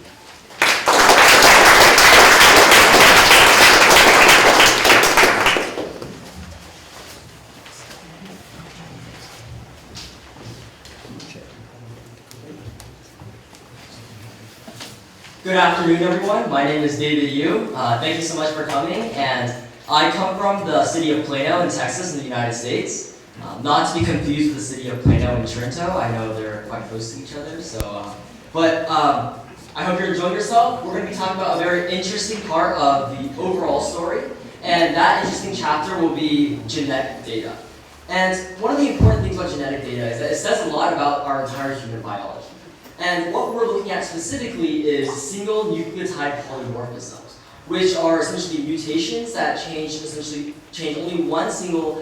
Good afternoon, everyone. My name is David Yu. Thank you so much for coming. And I come from the city of Plano in Texas in the United States. Not to be confused with the city of Plano and Trento. I know they're quite close to each other. I hope you're enjoying yourself. We're going to be talking about a very interesting part of the overall story. And that interesting chapter will be genetic data. And one of the important things about genetic data is that it says a lot about our entire human biology. And what we're looking at specifically is single nucleotide polymorphisms, which are essentially mutations that change only one single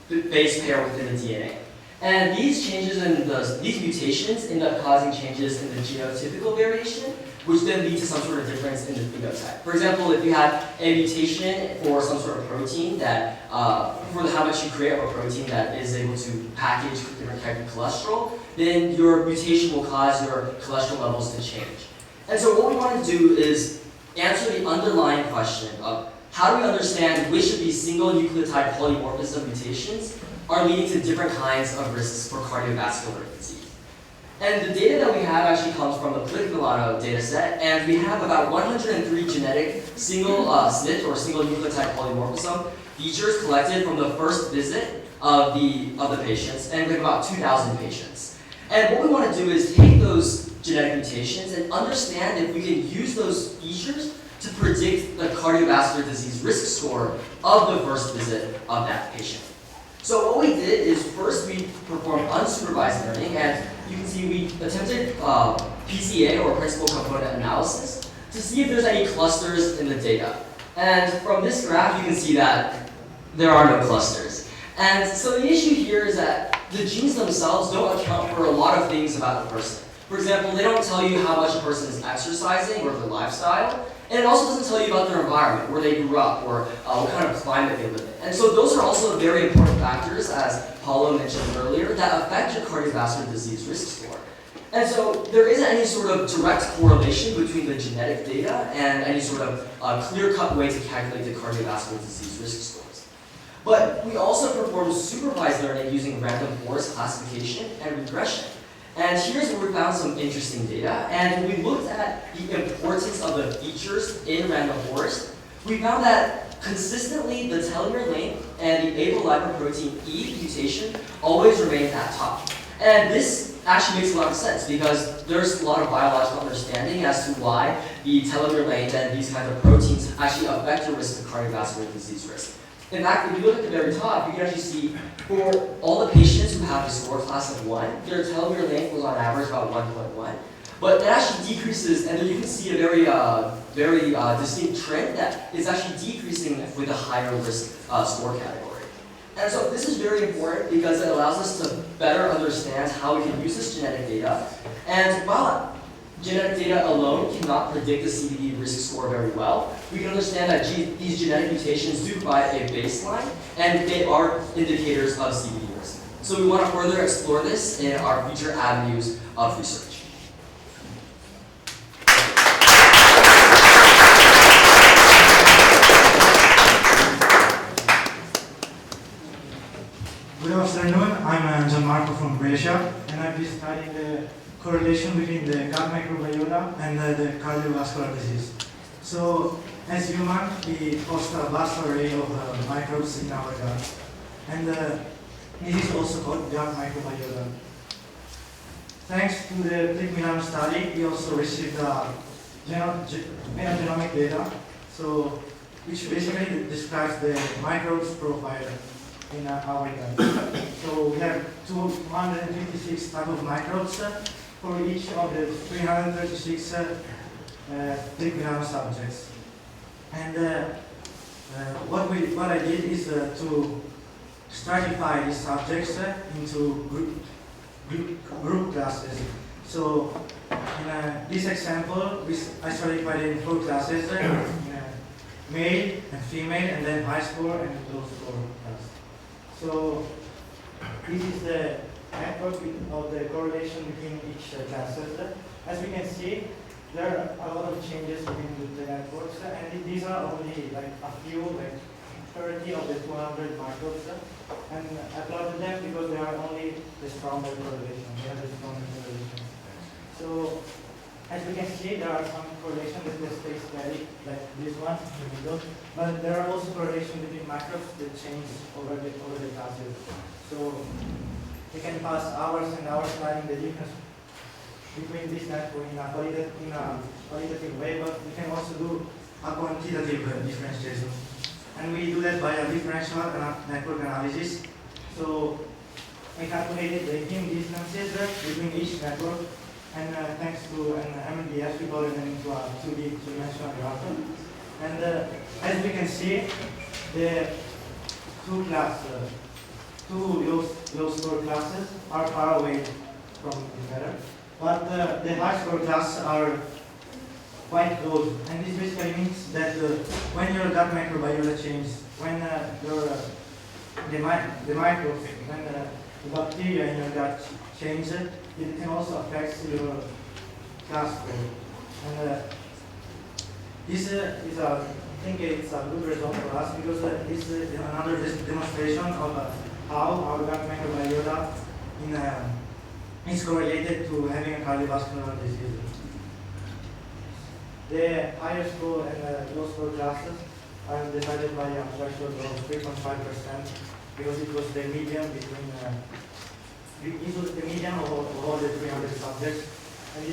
base pair within the DNA. And these changes in these mutations end up causing changes in the genotypical variation, which then lead to some sort of difference in the phenotype. For example, if you have a mutation for some sort of protein that, for how much you create of a protein that is able to package different types of cholesterol, then your mutation will cause your cholesterol levels to change. And so what we want to do is answer the underlying question of how do we understand which of these single nucleotide polymorphism mutations are leading to different kinds of risks for cardiovascular disease. And the data that we have actually comes from the Milano data set, and we have about 103 genetic single SNP or single nucleotide polymorphism features collected from the first visit of the patients, and we have about 2,000 patients. And what we want to do is take those genetic mutations and understand if we can use those features to predict the cardiovascular disease risk score of the first visit of that patient. So what we did is first we performed unsupervised learning, and you can see we attempted PCA or principal component analysis to see if there's any clusters in the data. And from this graph you can see that there are no clusters. And so the issue here is that the genes themselves don't account for a lot of things about the person. For example, they don't tell you how much a person is exercising or their lifestyle. And it also doesn't tell you about their environment, where they grew up, or what kind of climate they live in. And so those are also very important factors, as Paulo mentioned earlier, that affect your cardiovascular disease risk score. And so there isn't any sort of direct correlation between the genetic data and any sort of clear-cut way to calculate the cardiovascular disease risk scores. But we also performed supervised learning using random forest classification and regression. And here's where we found some interesting data. And when we looked at the importance of the features in random forest, we found that consistently the telomere length and the apolipoprotein E mutation always remained at top. And this actually makes a lot of sense because there's a lot of biological understanding as to why the telomere length and these kinds of proteins actually affect your risk of cardiovascular disease risk. In fact, if you look at the very top, you can actually see for all the patients who have a score class of 1, their telomere length was on average about 1.1. But that actually decreases, and then you can see a very distinct trend that is actually decreasing with a higher risk score category. And so this is very important because it allows us to better understand how we can use this genetic data. And while genetic data alone cannot predict the CVD risk score very well, we can understand that these genetic mutations do provide a baseline, and they are indicators of CVD risk. So we want to further explore this in our future avenues of research. Good afternoon, I'm Gianmarco from Brescia, and I've been studying the correlation between the gut microbiota and the cardiovascular disease. So, as humans, we host a vast array of microbes in our gut, and this is also called gut microbiota. Thanks to the Milano study, we also received metagenomic data, which basically describes the microbes profile in our gut. So we have 256 types of microbes for each of the 336 Milano subjects. And what I did is to stratify these subjects into group classes. So in this example, I stratified in 4 classes, male and female, and then high score and low score class. So this is the network of the correlation between each classes. As we can see, there are a lot of changes between the networks, and these are only like a few, like 30 of the 200 microbes. And I plotted them because they are only the stronger correlation. They have the stronger correlation. So As we can see, there are some correlations with the space valley, like this one in the middle, but there are also correlations between macros that change over the classes. So we can pass hours and hours studying the difference between this network in a qualitative way, but we can also do a quantitative differentiation. And we do that by a differential network analysis. So we calculated the mean distances between each network, and thanks to an MDS, we got it into a 2D dimensional graph. And as we can see, the two low score classes are far away from each other, but the high score classes are quite close. And this basically means that when your gut microbiota changes, when the bacteria in your gut change, it can also affect your class score. And this is I think it's a good result for us, because this is another demonstration of how our gut microbiota is correlated to having a cardiovascular disease. The higher score and low score classes are decided by a threshold of 3.5%, because it was the median between the median of all the 300 subjects, and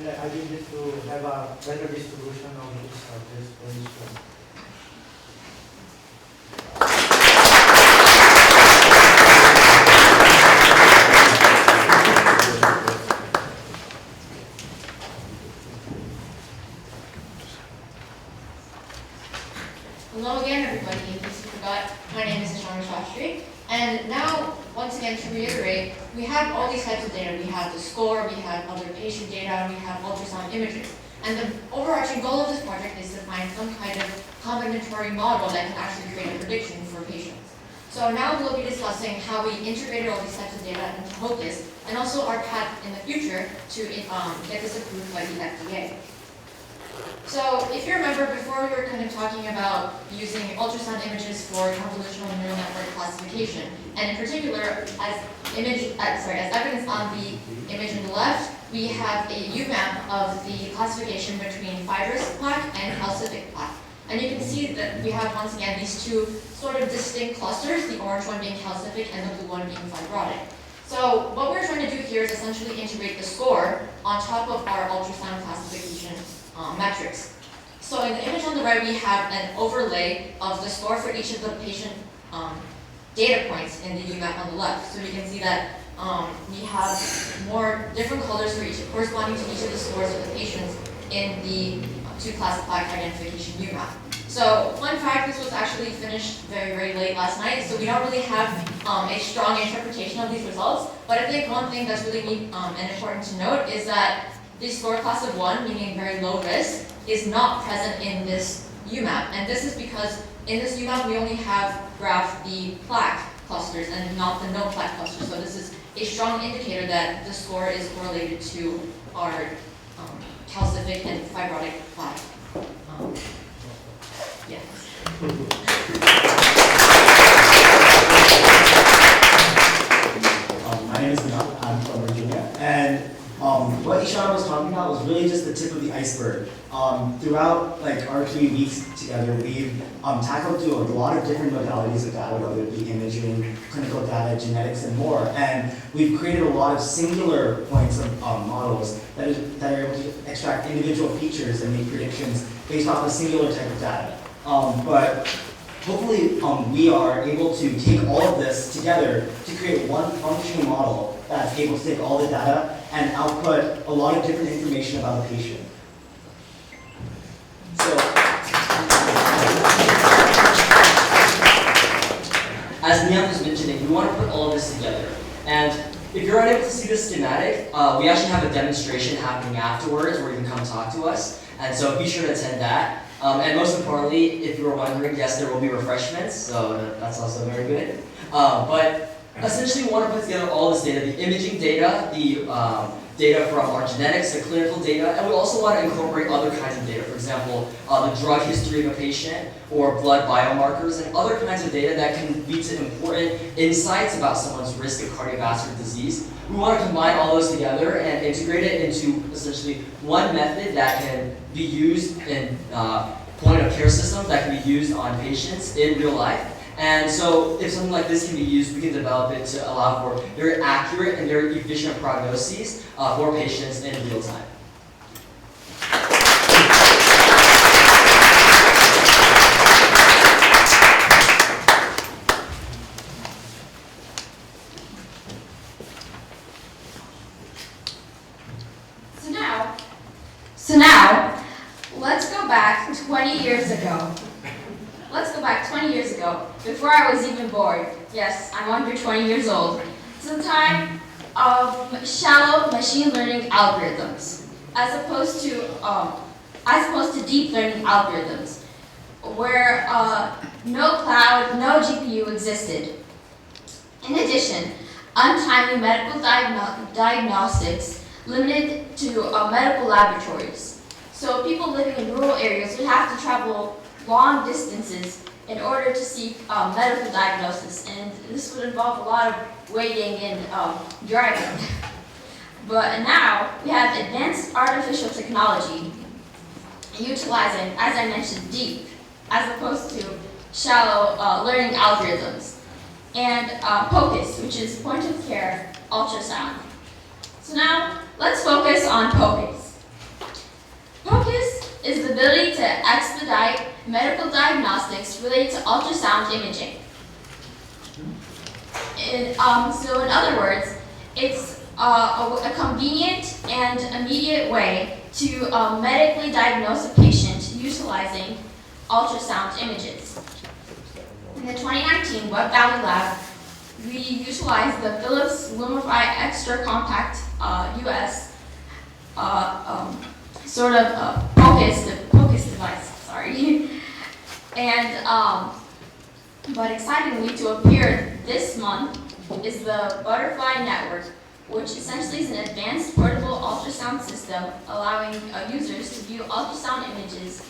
I did this to have a better distribution of each subject for each class. Hello again, everybody. In case you forgot, my name is Ishana Shastri. And now, once again, to reiterate, we have all these types of data. We have the score, we have other patient data, and we have ultrasound images. And the overarching goal of this project is to find some kind of combinatorial model that can actually create a prediction for patients. So now we'll be discussing how we integrated all these types of data into HOCUS, and also our path in the future to get this approved by the FDA. So if you remember, before we were kind of talking about using ultrasound images for convolutional neural network classification, and in particular, as evidence on the image on the left, we have a UMAP of the classification between fibrous plaque and calcific plaque. And you can see that we have, once again, these two sort of distinct clusters, the orange one being calcific and the blue one being fibrotic. So what we're trying to do here is essentially integrate the score on top of our ultrasound classification metrics. So in the image on the right, we have an overlay of the score for each of the patient data points in the UMAP on the left. So you can see that we have more different colors for each, corresponding to each of the scores of the patients in the two-class plaque identification UMAP. So fun fact, this was actually finished very, very late last night, so we don't really have a strong interpretation of these results. But I think one thing that's really neat and important to note is that the score class of 1, meaning very low risk, is not present in this UMAP. And this is because in this UMAP we only have graphed the plaque clusters and not the no plaque clusters. So this is a strong indicator that the score is correlated to our calcific and fibrotic plaque. Yeah. My name is Vinod. I'm from Virginia, and what Ishana was talking about was really just the tip of the iceberg. Throughout our 3 weeks together, we've tackled through a lot of different modalities of data, whether it be imaging, clinical data, genetics, and more. And we've created a lot of singular points of models that are able to extract individual features and make predictions based off a singular type of data. But hopefully, we are able to take all of this together to create one functioning model that's able to take all the data and output a lot of different information about the patient. So, as Nian was mentioning, we want to put all of this together. And if you're unable to see the schematic, we actually have a demonstration happening afterwards where you can come talk to us. And so be sure to attend that. And most importantly, if you were wondering, yes, there will be refreshments, so that's also very good. But essentially we want to put together all this data, the imaging data, the data from our genetics, the clinical data, and we also want to incorporate other kinds of data. For example, the drug history of a patient, or blood biomarkers, and other kinds of data that can lead to important insights about someone's risk of cardiovascular disease. We want to combine all those together and integrate it into essentially one method that can be used in point of care systems, that can be used on patients in real life. And so if something like this can be used, we can develop it to allow for very accurate and very efficient prognoses for patients in real time. So now, let's go back 20 years ago. Let's go back 20 years ago, before I was even born. Yes, I'm under 20 years old. To the time of shallow machine learning algorithms, as opposed to deep learning algorithms, where no cloud, no GPU existed. In addition, untimely medical diagnostics limited to medical laboratories. So people living in rural areas would have to travel long distances in order to seek medical diagnosis, and this would involve a lot of waiting and driving. But now we have advanced artificial technology utilizing, as I mentioned, deep, as opposed to shallow learning algorithms, and POCUS, which is point of care ultrasound. So now let's focus on POCUS. POCUS is the ability to expedite medical diagnostics related to ultrasound imaging. So in other words, it's a convenient and immediate way to medically diagnose a patient utilizing ultrasound images. In the 2019 Webvalley lab, we utilized the Philips Lumify Extra Compact US POCUS device, sorry. And, but excitingly, to appear this month is the Butterfly Network, which essentially is an advanced portable ultrasound system allowing users to view ultrasound images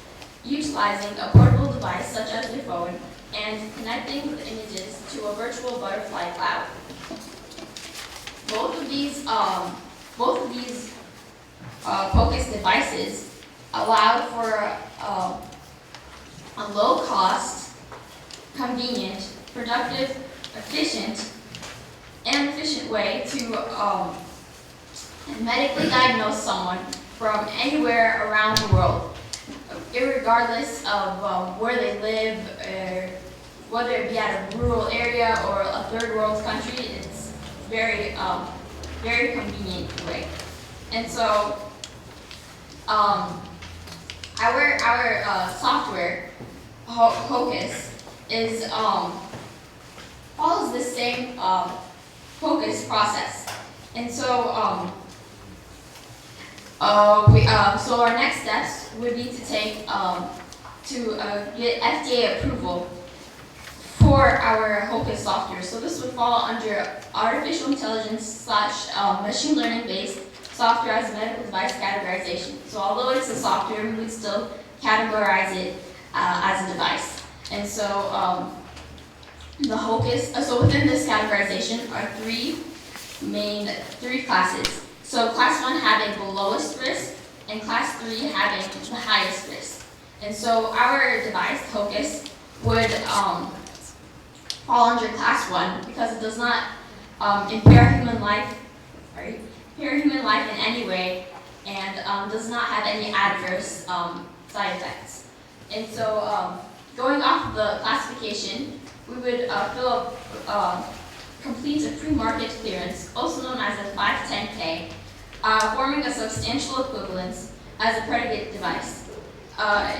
utilizing a portable device such as their phone and connecting the images to a virtual butterfly cloud. Both of these POCUS devices allow for a low-cost, convenient, productive, efficient way to medically diagnose someone from anywhere around the world, irregardless of where they live, whether it be at a rural area or a third world country. It's very convenient way. And so our software, POCUS, is follows the same POCUS process. And so so our next steps would be to take get FDA approval for our POCUS software. So this would fall under artificial intelligence / machine learning based software as a medical device categorization. So although it's a software, we would still categorize it as a device. And so the POCUS, so within this categorization are three classes. So class 1 having the lowest risk, and class 3 having the highest risk. And so our device, POCUS, would fall under class 1 because it does not impair human life in any way, and does not have any adverse side effects. And so going off of the classification, we would complete a pre-market clearance, also known as a 510K, forming a substantial equivalence as a predicate device.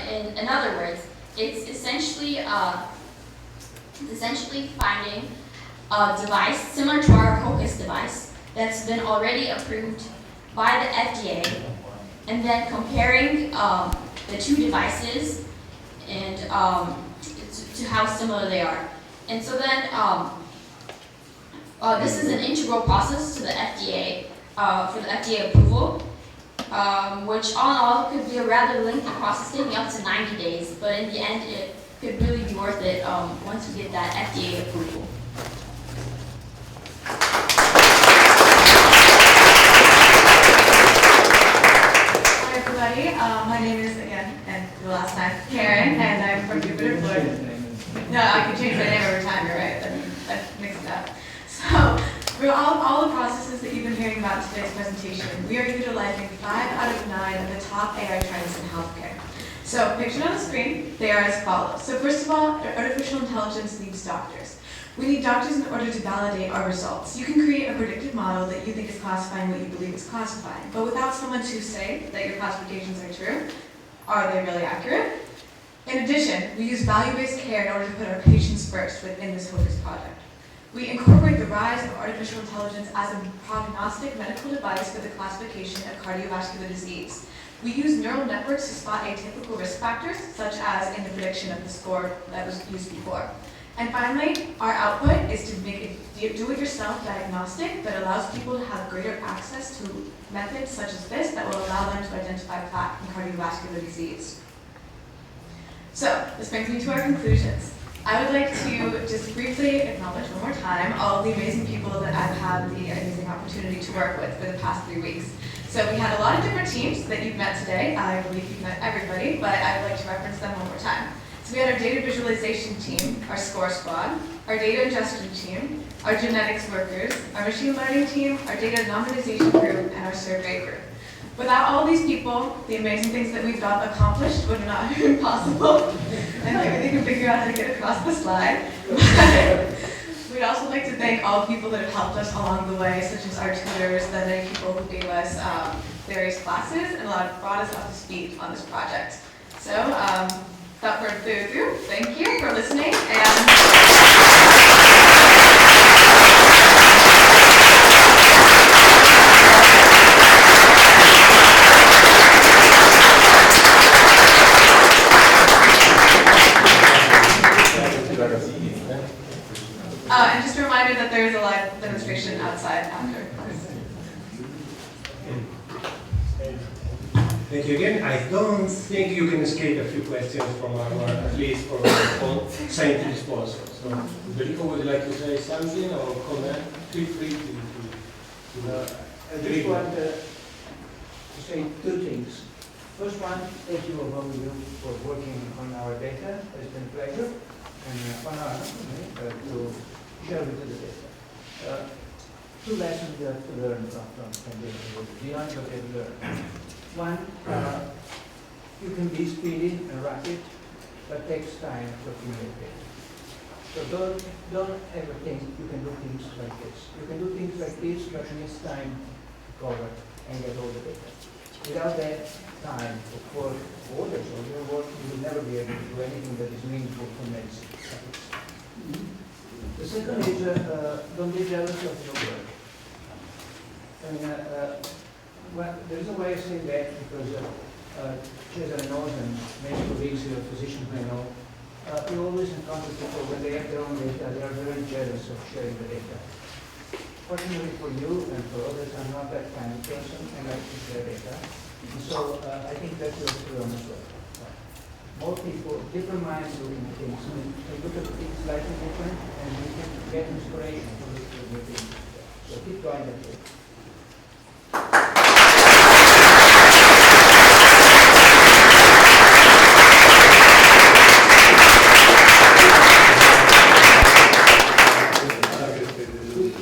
In other words, it's essentially finding a device similar to our POCUS device that's been already approved by the FDA, and then comparing the two devices and to how similar they are. And so then This is an integral process to the FDA, for the FDA approval, which all in all could be a rather lengthy process taking up to 90 days, but in the end it could really be worth it once we get that FDA approval. Hi everybody, my name is, again, and the last time, Karen, and I'm from Jupiter, Florida. No, I can change my name every time, you're right, that makes it up. So, for all the processes that you've been hearing about in today's presentation, we are utilizing 5 out of 9 of the top AI trends in healthcare. So, pictured on the screen, they are as follows. So first of all, artificial intelligence needs doctors. We need doctors in order to validate our results. You can create a predictive model that you think is classifying what you believe is classifying, but without someone to say that your classifications are true, are they really accurate? In addition, we use value-based care in order to put our patients first within this HOCUS project. We incorporate the rise of artificial intelligence as a prognostic medical device for the classification of cardiovascular disease. We use neural networks to spot atypical risk factors, such as in the prediction of the score that was used before. And finally, our output is to make a do-it-yourself diagnostic that allows people to have greater access to methods such as this that will allow them to identify plaque and cardiovascular disease. So, this brings me to our conclusions. I would like to just briefly acknowledge one more time all of the amazing people that I've had the amazing opportunity to work with for the past 3 weeks. So we had a lot of different teams that you've met today. I believe you've met everybody, but I would like to reference them one more time. So we had our data visualization team, our score squad, our data ingestion team, our genetics workers, our machine learning team, our data anonymization group, and our survey group. Without all these people, the amazing things that we've accomplished would not have been possible. And maybe they can figure out how to get across the slide. We'd also like to thank all the people that have helped us along the way, such as our tutors, the many people who gave us various classes and brought us up to speed on this project. So, without further ado, thank you for listening. And just a reminder that there is a live demonstration outside after. Thank you again. I don't think you can escape a few questions from our, at least from our scientific sponsors. So, Federico, would you like to say something or comment? Feel free to I just want to say 2 things. First one, thank you all of you for working on our data. It's been a pleasure and honor to share with you the data. 2 lessons we have to learn from data, beyond what we've learned. One, you can be speedy and rapid, but it takes time to accumulate data. So don't ever think you can do things like this. You can do things like this, but it needs time to cover and get all the data. Without that time for others or your work, you will never be able to do anything that is meaningful for medicine. The second is don't be jealous of your work. I mean, well, there is a way of saying that because Cesare knows and many colleagues here, physicians may know, you always encounter people when they have their own data, they are very jealous of sharing the data. Fortunately for you and for others, I'm not that kind of person and I like to share data. And so I think that's your true as well. More people, different minds looking at things. We look at things slightly different and we can get inspiration from this new things. So keep going that way.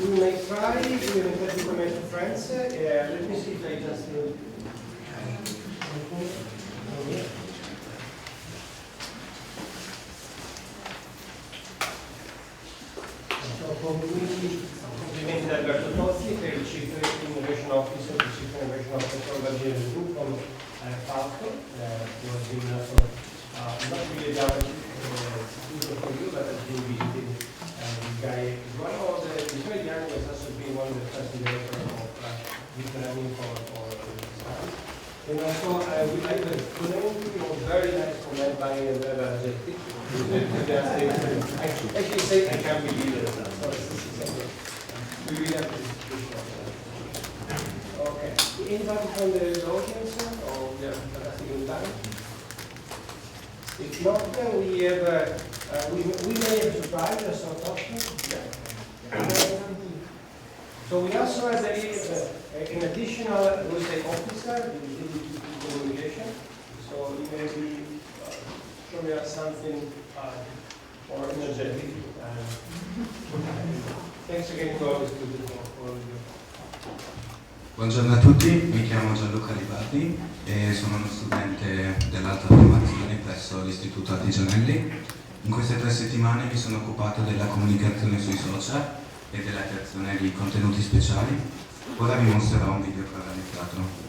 We may try to invite information friends. Let me see if I just do. Complimenti da Alberto Tozzi, che è il Chief Innovation Officer, the Chief Innovation Officer of the group from Falco, who has been not really a Java tutor for you, but has been visiting this guy. One of the Israeli has also been one of the first developers of deep learning for studies. And also, I would like to comment a very nice comment by Vera Zetti. Actually say I can't believe it. speed up this process. Okay. Anybody from the audience or we are fantastic in time? If not, we have we may have a surprise or some option. So we also have an additional, we say, officer in communication. So he may be showing us something more energetic. Thanks again to all the students for all you. Buongiorno a tutti, mi chiamo Gianluca Libardi e sono uno studente dell'alta formazione presso l'Istituto Artigianelli. In queste 3 settimane mi sono occupato della comunicazione sui social e della creazione di contenuti speciali. Ora vi mostrerò un video che ho realizzato.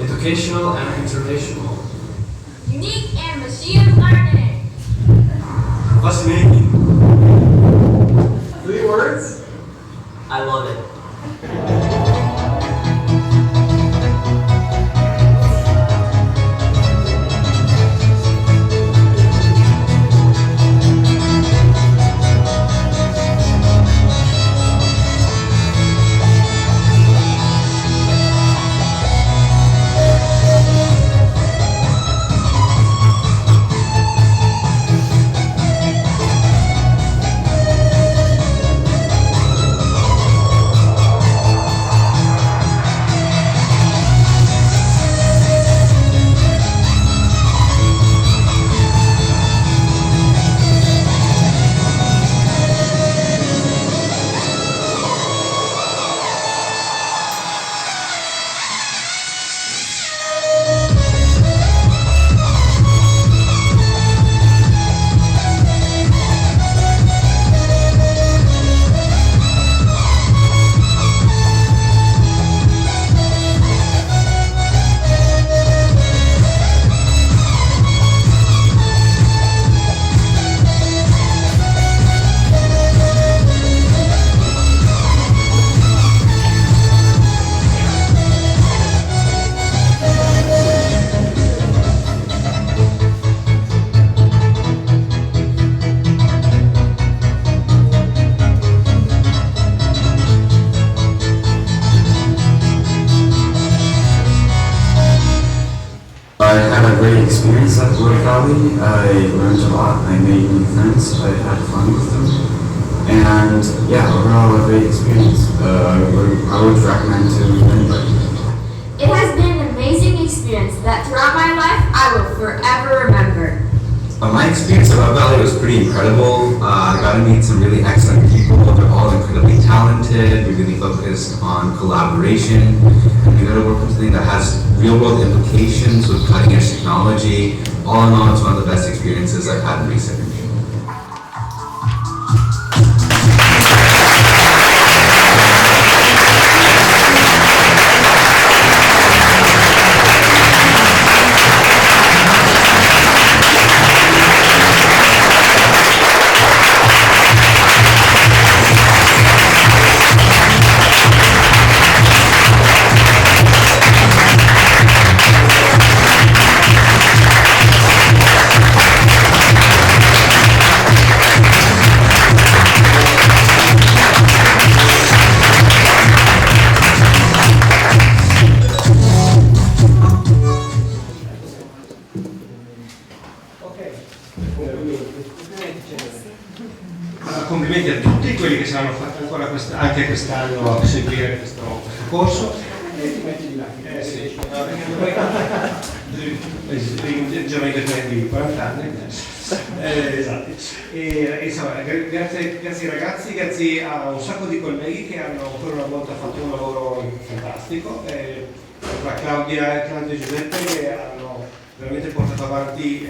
Educational and international. Unique and machine learning. Fascinating. 3 words? I love it. I had a great experience at Webvalley. I learned a lot. I made new friends. I had fun with them. And yeah, overall a great experience. I would recommend to anybody. It has been an amazing experience that throughout my life I will forever remember. My experience at Webvalley was pretty incredible. I got to meet some really excellent people. They're all incredibly talented. We really focused on collaboration. And we got to work on something that has real-world implications with cutting-edge technology. All in all, it's one of the best experiences I've had in research. Complimenti a tutti quelli che saranno fatti ancora anche quest'anno a seguire questo corso. Giovani di 40 anni. Esatto. Insomma, grazie ai ragazzi, grazie a un sacco di colleghi che hanno ancora una volta fatto un lavoro fantastico. Tra Claudia e Giuseppe che hanno veramente portato avanti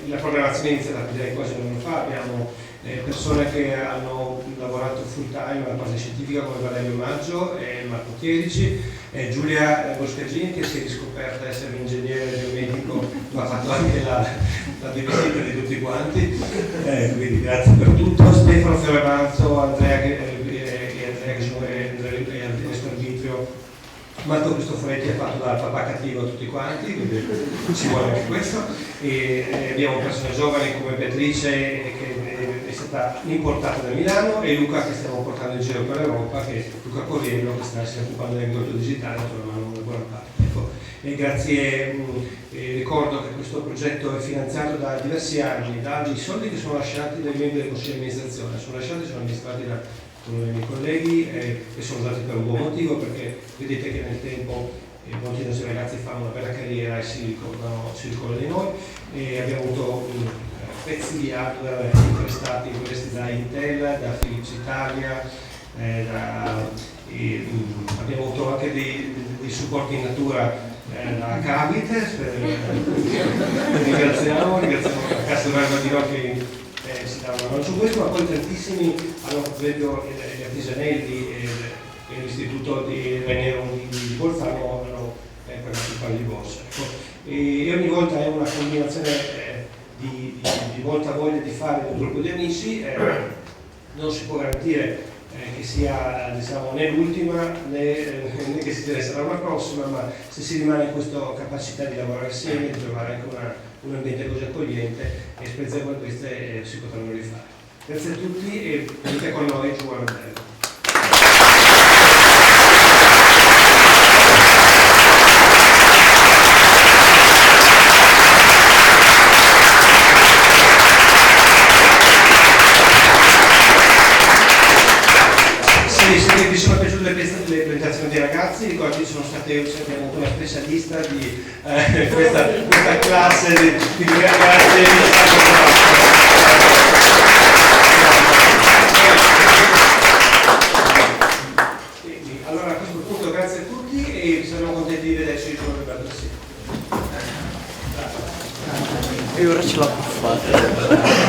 la programmazione iniziata direi quasi un anno fa. Abbiamo persone che hanno lavorato full time alla parte scientifica come Valerio Maggio e Marco Chierici, Giulia Boscagini che si è riscoperta essere un ingegnere biomedico ma ha fatto anche la babysitter di tutti quanti, quindi grazie per tutto. Stefano Ferraranzo, Andrea Vitrio, Marco Cristoforetti ha fatto da papà cattivo a tutti quanti, quindi ci vuole anche questo. E abbiamo persone giovani come Beatrice che è stata importata da Milano e Luca che stiamo portando in giro per l'Europa, Luca Corriello che si occupando dell'agricoltura digitale, una buona parte. Ecco. E grazie, ricordo che questo progetto è finanziato da diversi anni, dai soldi che sono lasciati dai membri del Consiglio di amministrazione, sono amministrati da uno dei miei colleghi e sono usati per un buon motivo, perché vedete che nel tempo molti dei nostri ragazzi fanno una bella carriera e si ricordano di noi, e abbiamo avuto pezzi di hardware prestati da Intel, da Philips Italia, abbiamo avuto anche dei supporti in natura da Cavit, ringraziamo la Cassa Verba di Rocca che si dà una mano su questo, ma poi tantissimi hanno, per esempio gli artigianelli e l'istituto di Raniero di Bolzano hanno pagato il pane di borsa. Ecco. E ogni volta è una combinazione di molta voglia di fare un gruppo di amici, non si può garantire che sia né l'ultima né che si sarà una prossima, ma se si rimane in questa capacità di lavorare assieme, di trovare anche un ambiente così accogliente, esperienze come queste si potranno rifare. Grazie a tutti e venite con noi giù a Randello. Se vi sono piaciute le presentazioni dei ragazzi, ricordi che abbiamo avuto una specialista di questa classe di ragazzi. Allora a questo punto grazie a tutti e saremo contenti di vederci il giorno del prossimo. E ora ce l'ho fatta.